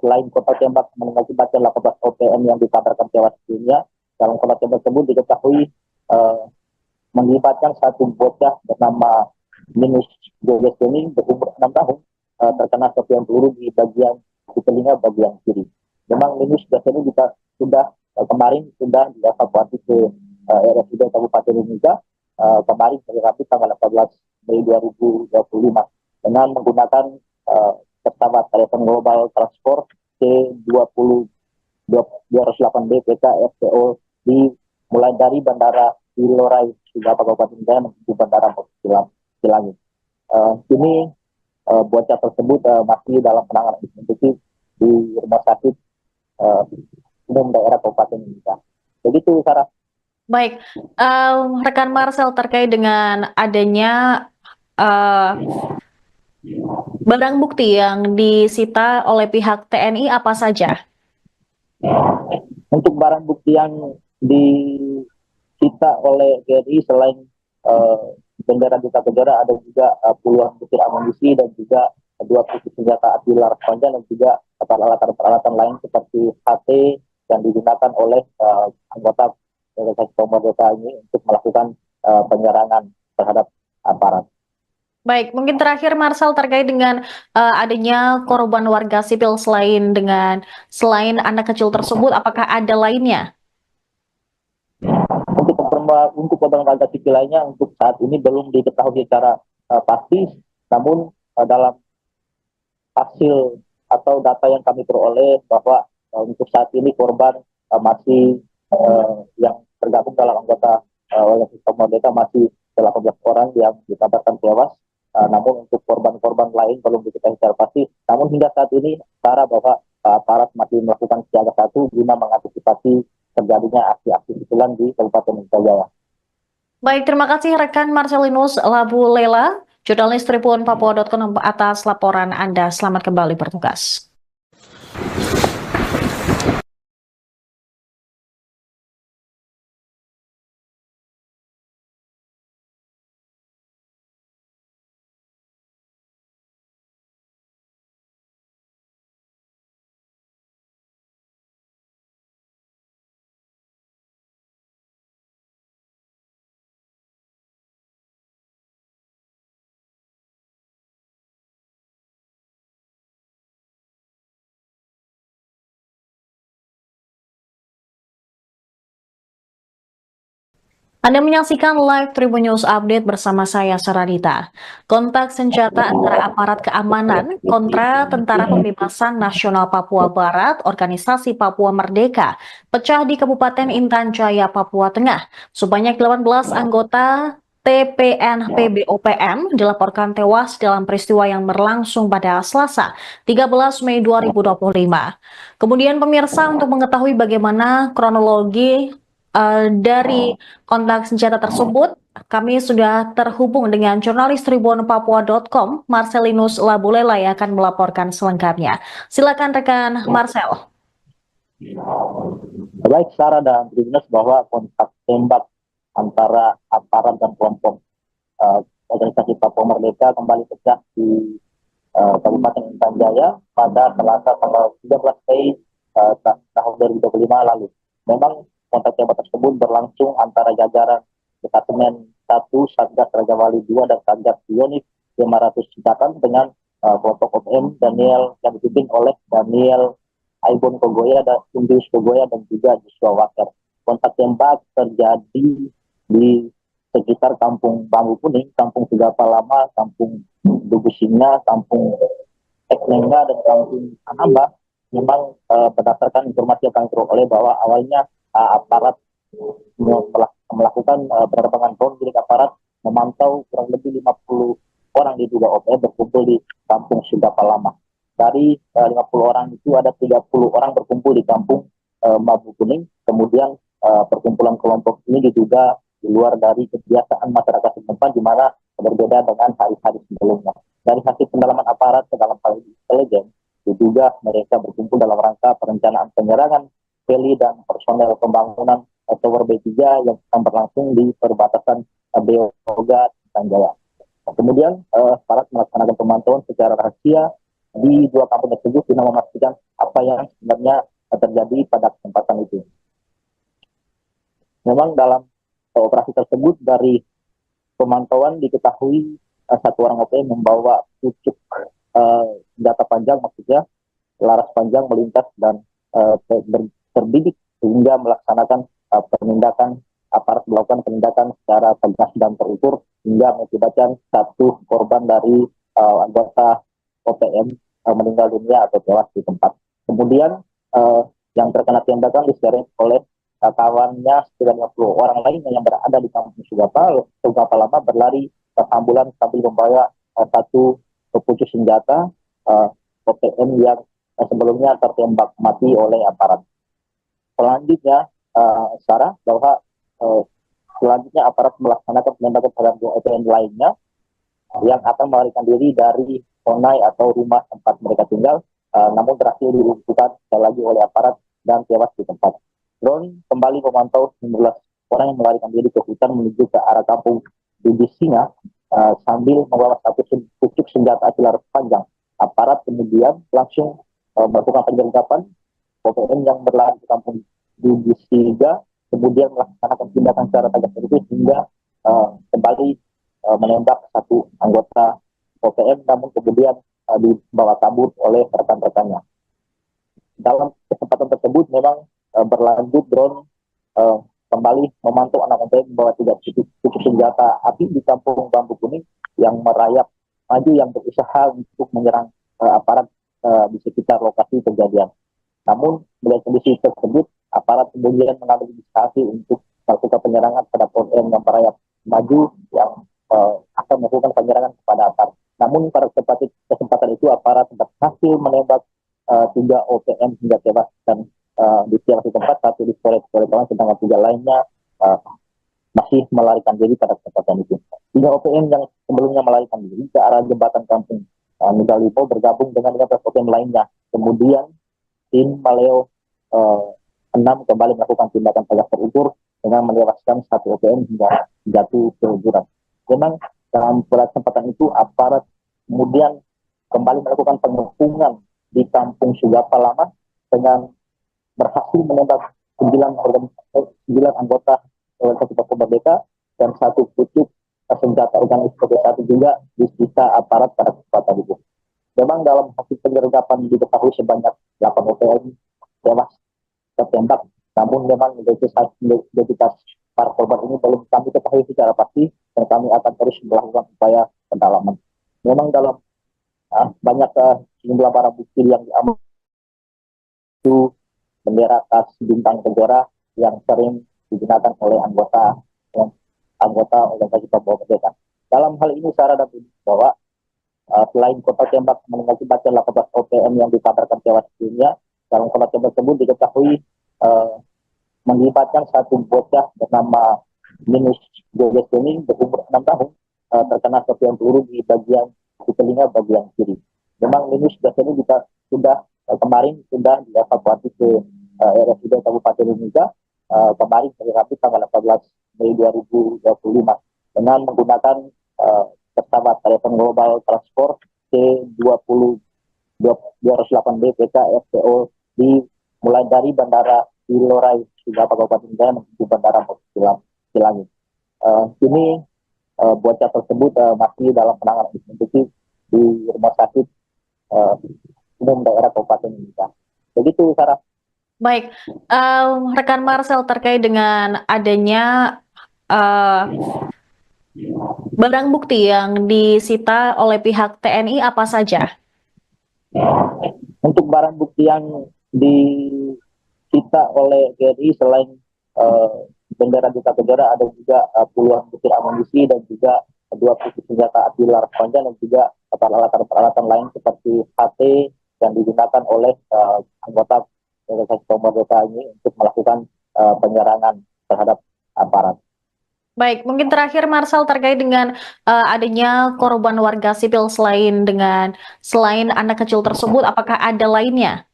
selain kota tembak mengakibatkan 18 OPM yang dikabarkan tewas dunia, dalam kota tembak tersebut diketahui melibatkan 1 bocah bernama Minus Joges ini berumur 6 tahun terkena serpihan peluru di telinga bagian kiri. Memang Minus Joges ini sudah kemarin sudah dievakuasi ke RSUD Kabupaten Mimika kemarin hari Rabu tanggal 14 Mei 2025 dengan menggunakan pesawat telepon global transport C20 208B PK FTO mulai dari Bandara Ilorai Sugapa Kabupaten Jaya menuju Bandara Cilangi. Kini bocah tersebut masih dalam penanganan intensif di rumah sakit umum daerah Kabupaten Mimika. Begitu, Sarah. Baik, rekan Marcel, terkait dengan adanya barang bukti yang disita oleh pihak TNI apa saja? Untuk barang bukti yang disita oleh TNI selain bendera Duta Kejora ada juga puluhan butir amunisi dan juga 2 pucuk senjata api laras panjang dan juga peralatan lain seperti HT yang digunakan oleh anggota organisasi Papua Merdeka ini untuk melakukan penyerangan terhadap aparat. Baik, mungkin terakhir Marcel terkait dengan adanya korban warga sipil selain anak kecil tersebut, apakah ada lainnya? Untuk korban warga sipil lainnya untuk saat ini belum diketahui secara pasti, namun dalam hasil atau data yang kami peroleh bahwa untuk saat ini korban masih yang tergabung dalam anggota organisasi Papua Merdeka masih 18 orang yang dikabarkan tewas. Namun untuk korban-korban lain belum diketahui secara pasti. Namun hingga saat ini Sarah bahwa aparat masih melakukan siaga 1 guna mengantisipasi terjadinya aksi-aksi susulan di Kabupaten Jaya. Baik, terima kasih rekan Marcelinus Labu Lela, jurnalis Tribun Papua.com atas laporan Anda. Selamat kembali bertugas. Anda menyaksikan live Tribun News Update bersama saya, Saradita. Kontak senjata antara aparat keamanan kontra Tentara Pembebasan Nasional Papua Barat, Organisasi Papua Merdeka, pecah di Kabupaten Intan Jaya, Papua Tengah. Sebanyak 18 anggota TPNP BOPM dilaporkan tewas dalam peristiwa yang berlangsung pada Selasa, 13 Mei 2025. Kemudian pemirsa, untuk mengetahui bagaimana kronologi dari kontak senjata tersebut, kami sudah terhubung dengan jurnalis Tribun Papua.com, Marcelinus Labulela yang akan melaporkan selengkapnya. Silakan rekan Marcel. Baik, Sarah dan Tribuners, bahwa kontak tembak antara aparat dan kelompok organisasi Papua Merdeka kembali pecah di Kabupaten Intan Jaya pada Selasa tanggal 13 Mei tahun 2025 lalu. Memang kontak tembak tersebut berlangsung antara jajaran Departemen 1 Satgas Raja Wali 2 dan Satgas Bionik 500 Citakan dengan kelompok OPM Daniel yang dipimpin oleh Daniel Aibon Kogoya dan Indus Kogoya dan juga Joshua Waker. Kontak tembak terjadi di sekitar Kampung Bambu Kuning, Kampung Sigapa Lama, Kampung Dugu Singa, Kampung Eknengga dan Kampung Anamba. Memang berdasarkan informasi yang kami peroleh bahwa awalnya aparat melakukan penerbangan drone milik aparat memantau kurang lebih 50 orang diduga OPM berkumpul di Kampung Sigapa Lama. Dari 50 orang itu ada 30 orang berkumpul di Kampung Bambu Kuning. Kemudian perkumpulan kelompok ini diduga di luar dari kebiasaan masyarakat setempat, di mana berbeda dengan hari-hari sebelumnya. Dari hasil pendalaman aparat ke dalam hal intelijen, diduga mereka berkumpul dalam rangka perencanaan penyerangan heli dan personel pembangunan Tower B3 yang sedang berlangsung di perbatasan Beoga dan Jaya. Kemudian aparat melaksanakan pemantauan secara rahasia di 2 kampung tersebut guna memastikan apa yang sebenarnya terjadi pada kesempatan itu. Memang dalam operasi tersebut dari pemantauan diketahui 1 orang OPM membawa pucuk senjata panjang, maksudnya laras panjang melintas dan terbidik sehingga melaksanakan penindakan. Aparat melakukan penindakan secara tegas dan terukur hingga mengakibatkan 1 korban dari anggota OPM meninggal dunia atau tewas di tempat. Kemudian yang terkena tembakan diseret oleh kawannya sekitar 50 orang lainnya yang berada di Kampung Sigapa Lama berlari ke ambulan sambil membawa 1 pucuk senjata OPM yang sebelumnya tertembak mati oleh aparat. Selanjutnya, Sarah, bahwa selanjutnya aparat melaksanakan penembakan terhadap 2 OPM lainnya yang akan melarikan diri dari sonai atau rumah tempat mereka tinggal, namun berhasil dilumpuhkan sekali lagi oleh aparat dan tewas di tempat. Drone kembali memantau 19 orang yang melarikan diri ke hutan menuju ke arah Kampung Dugu Singa sambil membawa 1 pucuk senjata api laras panjang. Aparat kemudian langsung melakukan penyergapan OPM yang berlari ke Kampung Dugu Singa, kemudian melaksanakan tindakan secara tegas terukur hingga kembali menembak 1 anggota OPM, namun kemudian dibawa kabur oleh rekan-rekannya. Dalam kesempatan tersebut memang berlanjut drone kembali memantau anak OPM membawa 3 pucuk senjata api di Kampung Bambu Kuning yang merayap maju yang berusaha untuk menyerang aparat di sekitar lokasi kejadian. Namun melihat kondisi tersebut, aparat kemudian mengambil inisiatif untuk melakukan penyerangan pada OPM yang merayap maju yang akan melakukan penyerangan kepada aparat. Namun pada kesempatan itu aparat berhasil menembak 3 OPM hingga tewas dan di satu tempat, 1 di kawan, sedangkan 3 lainnya masih melarikan diri pada kesempatan itu. 3 OPM yang sebelumnya melarikan diri ke arah jembatan Kampung Nugalipo bergabung dengan 15 OPM lainnya. Kemudian tim Maleo 6 kembali melakukan tindakan tegas terukur dengan menewaskan 1 OPM hingga jatuh ke jurang. Memang dalam kesempatan itu aparat kemudian kembali melakukan pengepungan di Kampung Sigapa Lama dengan berhasil menembak 9 anggota Organisasi Papua Merdeka dan 1 pucuk senjata organik sebagai 1 juga disita aparat pada kesempatan itu. Memang dalam hasil penyergapan diketahui sebanyak 8 OPM tewas tertembak, namun memang identitas para korban ini belum kami ketahui secara pasti dan kami akan terus melakukan upaya pendalaman. Memang dalam banyak sejumlah barang bukti yang diamankan itu bendera khas bintang Kejora yang sering digunakan oleh anggota Organisasi Papua Merdeka. Dalam hal ini Sarah dan Budi bahwa selain kontak tembak mengakibatkan 18 OPM yang dikabarkan tewas dunia, dalam kontak tembak tersebut diketahui melibatkan 1 bocah bernama Minus Joges Kuning berumur 6 tahun terkena serpihan peluru di telinga bagian kiri. Memang Minus biasanya juga kemarin sudah dievakuasi ke RSUD Kabupaten Mimika kemarin hari Rabu tanggal 18 Mei 2025 dengan menggunakan pesawat telepon global transport C-208B PK FPO mulai dari Bandara Ilorai Sigapa Kabupaten Jaya menuju Bandara Silangit. Ini bocah tersebut masih dalam penanganan intensif di rumah sakit umum daerah Kabupaten Mimika. Begitu, Sarah. Baik, rekan Marcel, terkait dengan adanya eh, barang bukti yang disita oleh pihak TNI apa saja? Untuk barang bukti yang disita oleh TNI selain bendera Duta Kejaran, ada juga puluhan butir amunisi dan juga dua pucuk senjata api laras panjang dan juga peralatan-peralatan lain seperti HT yang digunakan oleh anggota organisasi pemerintah ini untuk melakukan penyerangan terhadap aparat. Baik, mungkin terakhir Marcel terkait dengan adanya korban warga sipil selain anak kecil tersebut, apakah ada lainnya?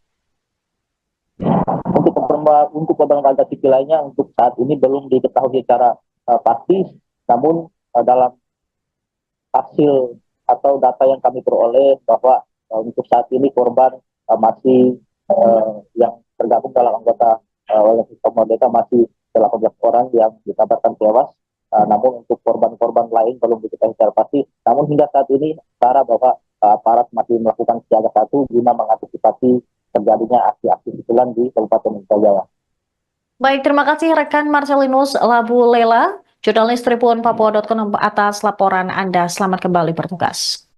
Untuk korban warga sipil lainnya untuk saat ini belum diketahui secara pasti, namun dalam hasil atau data yang kami peroleh bahwa untuk saat ini korban masih yang tergabung dalam anggota organisasi Merdeka masih 18 orang yang dikabarkan tewas. Namun untuk korban-korban lain belum diketahui secara pasti. Namun hingga saat ini cara bahwa aparat masih melakukan siaga satu guna mengantisipasi terjadinya aksi-aksi susulan di Kabupaten Indrajaya. Jaya. Baik, terima kasih rekan Marcelinus Labu Lela, jurnalis Tribun Papua.com atas laporan Anda. Selamat kembali bertugas.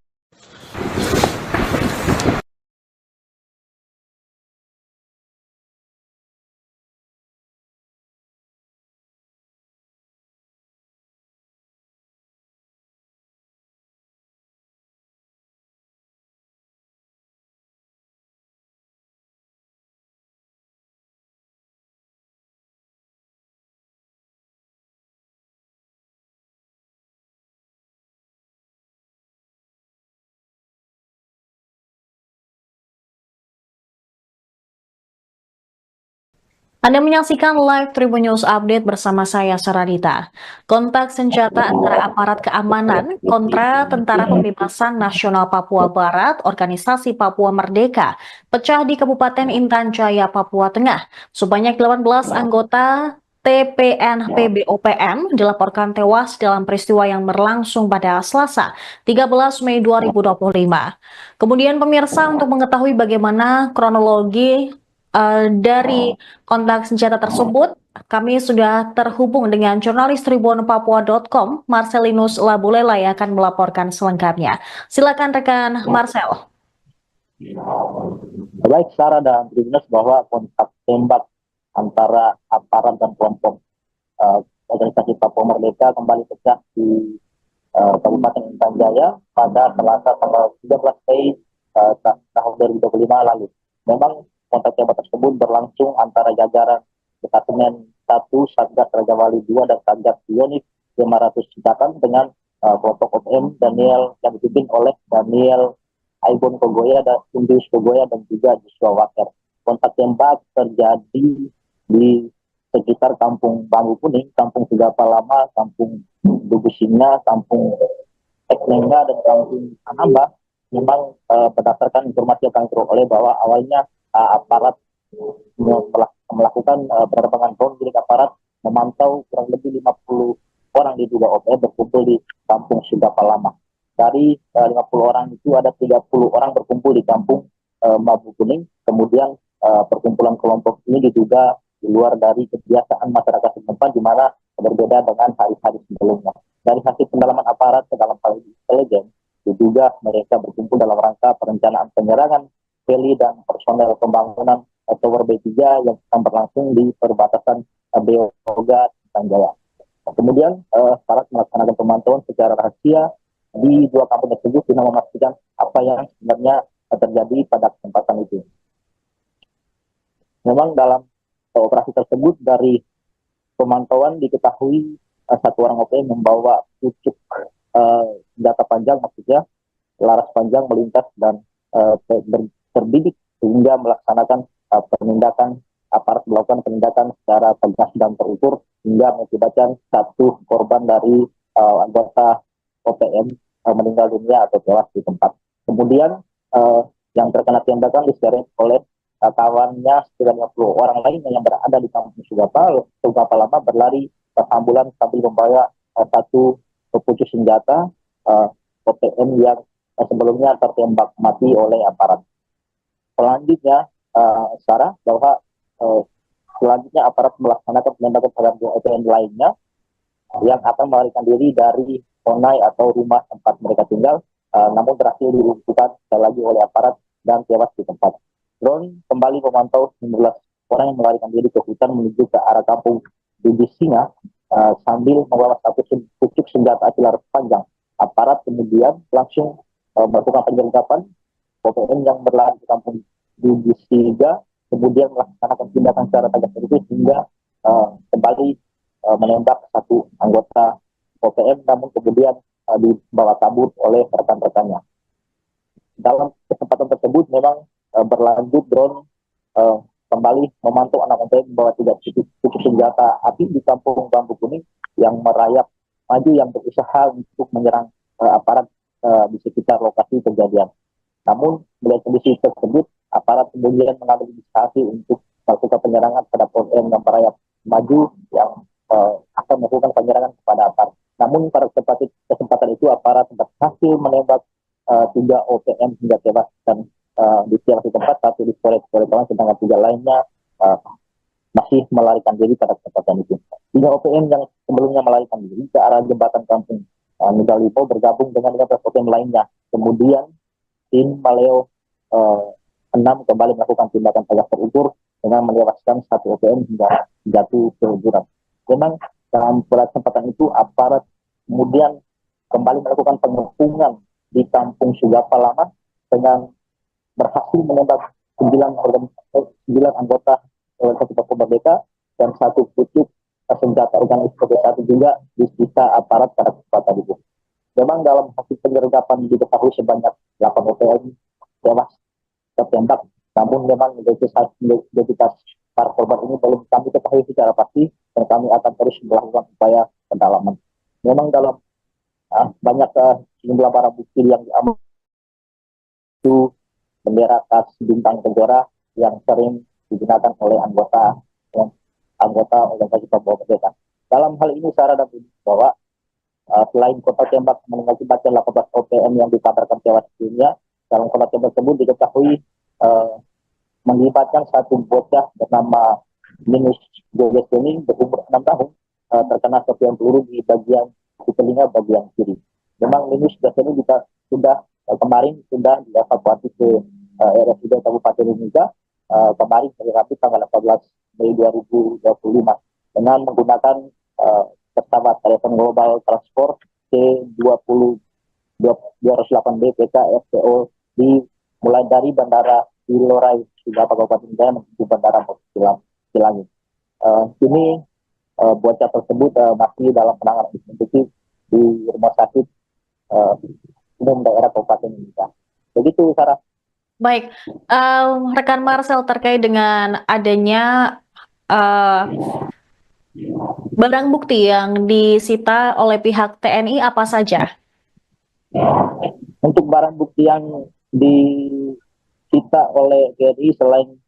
Anda menyaksikan live Tribun News Update bersama saya, Saradita. Kontak senjata antara aparat keamanan kontra Tentara Pembebasan Nasional Papua Barat, Organisasi Papua Merdeka, pecah di Kabupaten Intan Jaya, Papua Tengah. Sebanyak 18 anggota TPNP BOPM dilaporkan tewas dalam peristiwa yang berlangsung pada Selasa, 13 Mei 2025. Kemudian pemirsa, untuk mengetahui bagaimana kronologi dari kontak senjata tersebut, kami sudah terhubung dengan jurnalis Tribun Papua.com, Marcelinus Labulela yang akan melaporkan selengkapnya. Silakan rekan Marcel. Baik, Sarah dan Tribuners, bahwa kontak tembak antara aparat dan kelompok organisasi Papua Merdeka kembali pecah di Kabupaten Intan Jaya pada Selasa tanggal 13 Mei tahun 2025 lalu. Memang kontak tembak tersebut berlangsung antara jajaran Detasemen 1 Satgas Raja Wali 2 dan Satgas Unit 500 Citakan dengan kelompok OPM Daniel yang dipimpin oleh Daniel Aibon Kogoya dan Indus Kogoya dan juga Joshua Waker. Kontak tembak terjadi di sekitar Kampung Bambu Kuning, Kampung Sigapa Lama, Kampung Dugu Singa, Kampung Ekmenga, dan Kampung Anamba. Memang berdasarkan informasi yang kami peroleh bahwa awalnya aparat melakukan penerbangan drone milik aparat memantau kurang lebih 50 orang diduga OPM berkumpul di Kampung Sigapa Lama. Dari 50 orang itu ada 30 orang berkumpul di Kampung Bambu Kuning. Kemudian perkumpulan kelompok ini diduga di luar dari kebiasaan masyarakat setempat, di mana berbeda dengan hari-hari sebelumnya. Dari hasil pendalaman aparat ke dalam hal intelijen, diduga mereka berkumpul dalam rangka perencanaan penyerangan heli dan personel pembangunan Tower B3 yang akan berlangsung di perbatasan Beoga dan Jaya. Kemudian aparat melaksanakan pemantauan secara rahasia di dua kampung tersebut guna memastikan apa yang sebenarnya terjadi pada kesempatan itu. Memang dalam operasi tersebut dari pemantauan diketahui satu orang OPM membawa pucuk senjata panjang, maksudnya laras panjang melintas dan terbidik sehingga melaksanakan penindakan, aparat melakukan penindakan secara tegas dan terukur hingga mengakibatkan satu korban dari anggota OPM meninggal dunia atau tewas di tempat. Kemudian yang terkena tembakan diseret oleh kawannya sekitar 50 orang lainnya yang berada di Kampung Sigapa Lama berlari ambulan sambil membawa satu pepucuk senjata OPM yang sebelumnya tertembak mati oleh aparat. Selanjutnya, Sarah, bahwa selanjutnya aparat melaksanakan penembakan terhadap dua OPM lainnya yang akan melarikan diri dari Honai atau rumah tempat mereka tinggal, namun berhasil dilumpuhkan sekali lagi oleh aparat dan tewas di tempat. Drone kembali memantau 19 orang yang melarikan diri ke hutan menuju ke arah kampung Bugis Singa sambil membawa satu pucuk senjata api laras panjang. Aparat kemudian langsung melakukan penyergapan OPM yang berlari di kampung Bugis Singa, kemudian melaksanakan tindakan secara tegas itu hingga kembali menembak satu anggota OPM, namun kemudian dibawa kabur oleh rekan-rekannya. Dalam kesempatan tersebut memang berlanjut drone kembali memantau anak OPM membawa 3 pucuk senjata api di kampung Bambu Kuning yang merayap maju yang berusaha untuk menyerang aparat di sekitar lokasi kejadian. Namun melihat kondisi tersebut, aparat kemudian mengambil inisiasi untuk melakukan penyerangan terhadap OPM yang merayap maju yang akan melakukan penyerangan kepada aparat. Namun pada kesempatan itu aparat berhasil menembak 3 OPM hingga tewas dan di tempat, satu di Kawan, sedangkan 3 lainnya masih melarikan diri pada kesempatan itu. 3 OPM yang sebelumnya melarikan diri ke arah jembatan kampung Nugalipo bergabung dengan 15 OPM lainnya. Kemudian tim Maleo 6 kembali melakukan tindakan tegas terukur dengan menewaskan 1 OPM hingga jatuh ke jurang. Memang dalam kesempatan itu aparat kemudian kembali melakukan pengepungan di kampung Sugapa Lama dengan berhasil menembak 9 anggota organisasi Papua Merdeka dan 1 pucuk senjata organisasi Papua juga disita aparat pada kesempatan itu. Memang dalam hasil penyergapan diketahui sebanyak 8 OPM tewas tertembak, namun memang identitas para korban ini belum kami ketahui secara pasti dan kami akan terus melakukan upaya pendalaman. Memang dalam banyak jumlah barang bukti yang diambil itu bendera khas bintang Kejora yang sering digunakan oleh anggota organisasi Papua Merdeka. Dalam hal ini Sarah dan Budi bahwa selain kota tembak mengakibatkan 18 OPM yang dikabarkan tewas sebelumnya, dalam kota tembak tersebut diketahui melibatkan satu bocah bernama Minus Jogeseni berumur 6 tahun terkena serpihan peluru di telinga bagian kiri. Memang Minus Jogeseni juga kemarin sudah dievakuasi ke RSUD Kabupaten Mimika kemarin hari Rabu tanggal 14 Mei 2025 dengan menggunakan pesawat telepon global transport C20 208B PK FPO mulai dari bandara Ilorai Sugapa Kabupaten Jaya menuju bandara Silangit. Kini bocah tersebut masih dalam penanganan intensif di rumah sakit umum daerah Kabupaten Mimika. Begitu, Sarah. Baik, rekan Marcel, terkait dengan adanya barang bukti yang disita oleh pihak TNI apa saja? Untuk barang bukti yang disita oleh TNI selain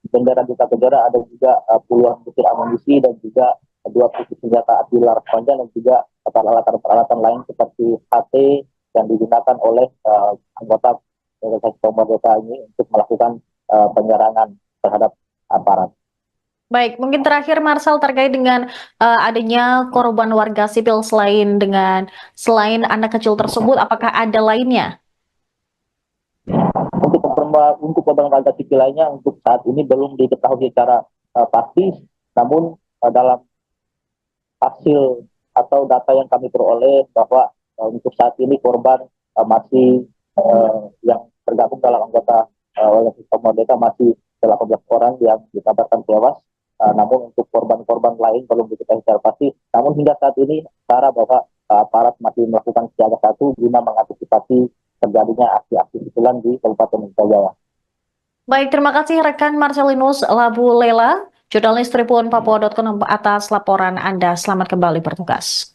bendera Duta Kejora, ada juga puluhan butir amunisi dan juga 2 pucuk senjata api laras panjang dan juga peralatan lain seperti HT yang digunakan oleh anggota organisasi Papua Merdeka ini untuk melakukan penyerangan terhadap aparat. Baik, mungkin terakhir Marcel terkait dengan adanya korban warga sipil selain anak kecil tersebut, apakah ada lainnya? Untuk korban warga sipil lainnya untuk saat ini belum diketahui secara pasti, namun dalam hasil atau data yang kami peroleh bahwa untuk saat ini korban masih yang tergabung dalam anggota organisasi Papua Merdeka masih 18 orang yang dikabarkan tewas. Namun untuk korban-korban lain belum diketahui secara pasti. Namun hingga saat ini, Sarah, bahwa aparat masih melakukan siaga 1 guna mengantisipasi terjadinya aksi-aksi susulan di Kabupaten Jaya. Baik, terima kasih rekan Marcelinus Labu Lela, jurnalis Tribun Papua.com atas laporan Anda. Selamat kembali bertugas.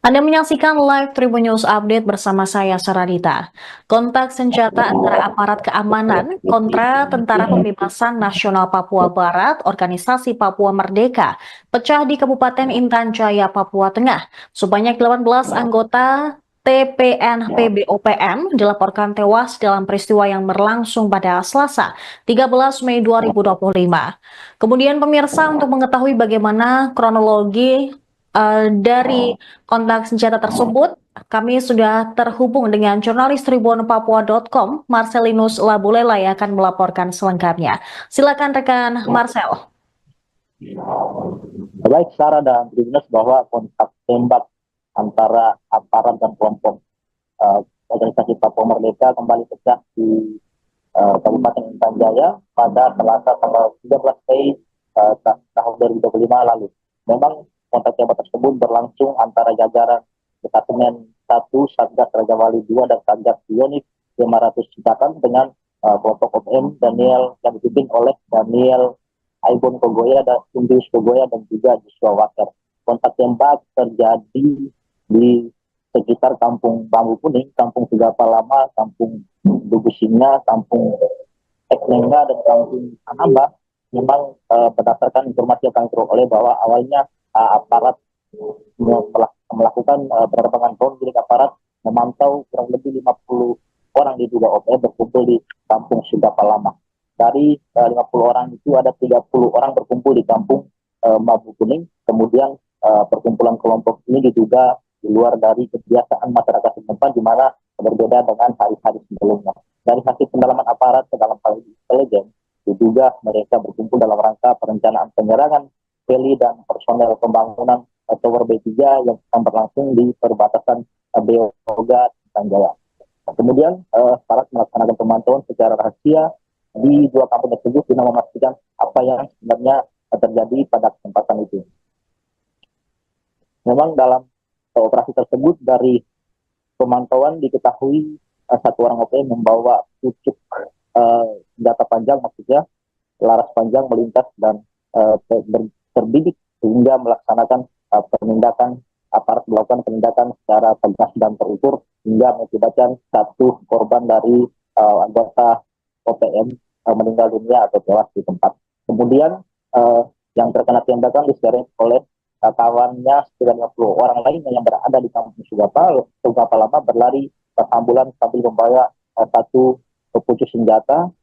Anda menyaksikan live Tribun News Update bersama saya Saradita. Kontak senjata antara aparat keamanan kontra Tentara Pembebasan Nasional Papua Barat, Organisasi Papua Merdeka, pecah di Kabupaten Intan Jaya, Papua Tengah. Sebanyak 18 anggota TPNP BOPM dilaporkan tewas dalam peristiwa yang berlangsung pada Selasa, 13 Mei 2025. Kemudian pemirsa, untuk mengetahui bagaimana kronologi dari kontak senjata tersebut, kami sudah terhubung dengan jurnalis tribunpapua.com, Marcelinus Labulela, yang akan melaporkan selengkapnya. Silakan rekan Marcel. Baik, Sarah dan Tribuners, bahwa kontak tembak antara aparat dan kelompok organisasi Papua Merdeka kembali pecah di Kabupaten Intan Jaya pada Selasa tanggal 13 Mei tahun 2025 lalu. Memang kontak tembak tersebut berlangsung antara jajaran Detasemen 1 Satgas Raja Wali 2 dan Satgas Bionik 500 Citakan dengan kelompok OPM Daniel yang dipimpin oleh Daniel Aibon Kogoya dan Indus Kogoya dan juga Joshua Waker. Kontak tembak terjadi di sekitar Kampung Bambu Kuning, Kampung Sigapa Lama, Kampung Dugu Singa, Kampung Eknengga, dan Kampung Anamba. Memang berdasarkan informasi yang kami peroleh bahwa awalnya aparat melakukan penerbangan drone milik aparat memantau kurang lebih 50 orang diduga OPM berkumpul di Kampung Sigapa Lama. Dari 50 orang itu ada 30 orang berkumpul di Kampung Bambu Kuning. Kemudian perkumpulan kelompok ini diduga di luar dari kebiasaan masyarakat setempat, di mana berbeda dengan hari-hari sebelumnya. Dari hasil pendalaman aparat ke dalam hal intelijen, diduga mereka berkumpul dalam rangka perencanaan penyerangan heli dan personel pembangunan Tower B3 yang akan berlangsung di perbatasan Beoga dan Jaya. Kemudian aparat melaksanakan pemantauan secara rahasia di dua kampung tersebut guna memastikan apa yang sebenarnya terjadi pada kesempatan itu. Memang dalam operasi tersebut dari pemantauan diketahui satu orang OPM membawa pucuk senjata panjang, maksudnya laras panjang melintas dan terbidik sehingga melaksanakan penindakan, aparat melakukan penindakan secara tegas dan terukur hingga mengakibatkan satu korban dari anggota OPM meninggal dunia atau tewas di tempat. Kemudian yang terkena tembakan diseret oleh kawannya sekitar 50 orang lainnya yang berada di Kampung Sigapa Lama berlari berhamburan sambil membawa satu pucuk senjata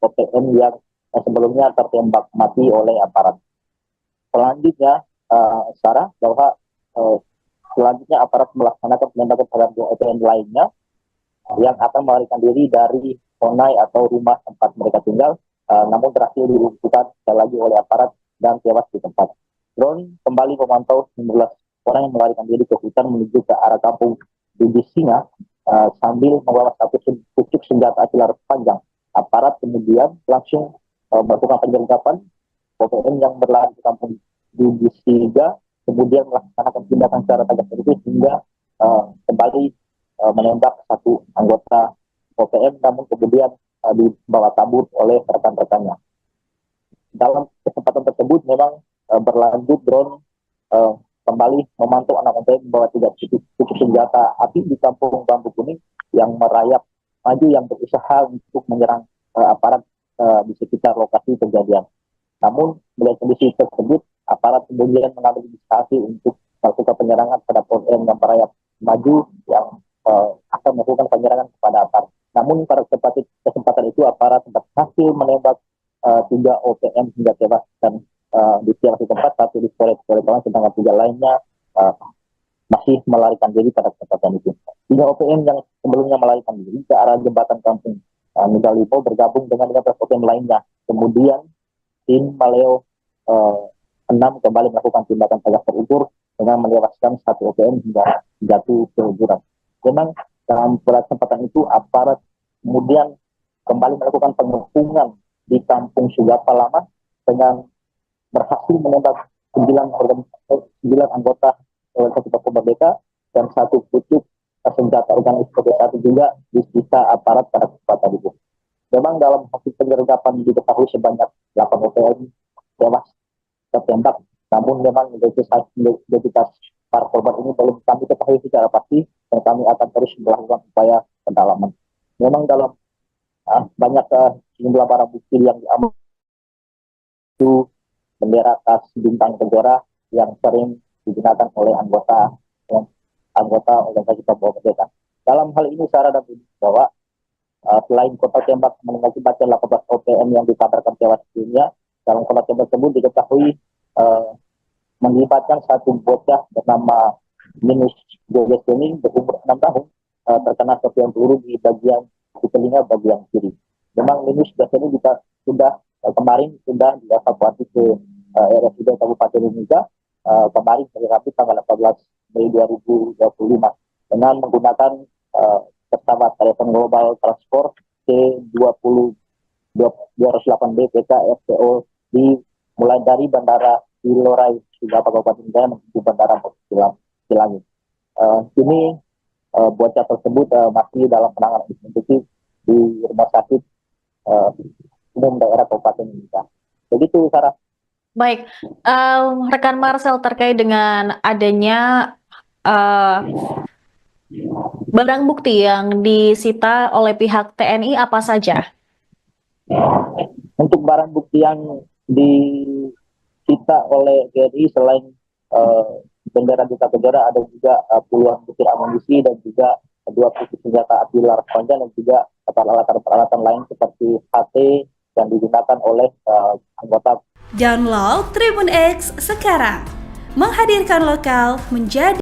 OPM yang sebelumnya tertembak mati oleh aparat. Selanjutnya, Sarah, bahwa selanjutnya aparat melaksanakan penembakan terhadap OPM lainnya yang akan melarikan diri dari Honai atau rumah tempat mereka tinggal, namun berhasil dilumpuhkan sekali lagi oleh aparat dan tewas di tempat. Drone kembali memantau 19 orang yang melarikan diri ke hutan menuju ke arah Kampung Dugu Singa sambil membawa satu pucuk senjata laras panjang. Aparat kemudian langsung melakukan penyergapan OPM yang berlari ke Kampung Dugu Singa, kemudian melaksanakan tindakan secara tegas terukur hingga kembali menembak satu anggota OPM, namun kemudian dibawa kabur oleh rekan-rekannya. Dalam kesempatan tersebut memang berlanjut drone kembali memantau anak OPM membawa 3 pucuk senjata api di Kampung Bambu Kuning yang merayap maju yang berusaha untuk menyerang aparat di sekitar lokasi kejadian. Namun melihat kondisi tersebut, aparat kemudian mengambil inisiasi untuk melakukan penyerangan terhadap OPM yang merayap maju yang akan melakukan penyerangan kepada aparat. Namun pada kesempatan itu aparat sempat berhasil menembak 3 OPM hingga tewas dan di tiap tempat, satu di Korea, sedangkan 3 lainnya masih melarikan diri pada kesempatan itu. 3 OPM yang sebelumnya melarikan diri ke arah jembatan Kampung Nugalipo bergabung dengan 15 OPM lainnya. Kemudian tim Maleo 6 kembali melakukan tindakan tegas terukur dengan menewaskan 1 OPM hingga jatuh ke jurang. Memang dalam kesempatan itu aparat kemudian kembali melakukan pengepungan di Kampung Sigapa Lama dengan berhasil menembak 9 anggota organisasi Papua Merdeka dan 1 pucuk senjata organisasi juga disita aparat pada kesempatan itu. Memang dalam hasil penyergapan diketahui sebanyak 8 OPM tewas tertembak, namun memang identitas para korban ini belum kami ketahui secara pasti dan kami akan terus melakukan upaya pendalaman. Memang dalam banyak sejumlah barang bukti yang diambil itu bendera khas bintang kejora yang sering digunakan oleh anggota organisasi Papua Merdeka. Dalam hal ini Sarah dan Budi bahwa selain kotak tembak mengakibatkan 18 OPM yang dikabarkan tewas sebelumnya, dalam kotak tembak tersebut diketahui melibatkan satu bocah bernama Minus Joges ini berumur 6 tahun terkena serpihan peluru di telinga bagian kiri. Memang Minus Joges ini sudah kemarin sudah dievakuasi ke RSUD Kabupaten Mimika kemarin hari Rabu tanggal 18 Mei 2025 dengan menggunakan pesawat Telepon Global Transport C208B PK FPO mulai dari Bandara Ilorai hingga Kabupaten Jaya menuju Bandara Cilangi. Kini bocah tersebut masih dalam penanganan intensif di rumah sakit umum daerah Kabupaten Mimika. Begitu, Sarah. Baik, rekan Marcel, terkait dengan adanya barang bukti yang disita oleh pihak TNI apa saja? Untuk barang bukti yang disita oleh TNI selain bendera Duta Kejora ada juga puluhan butir amunisi dan juga 2 pucuk senjata api laras panjang dan juga peralatan lain seperti HT yang digunakan oleh anggota. Download Tribun X sekarang, menghadirkan lokal menjadi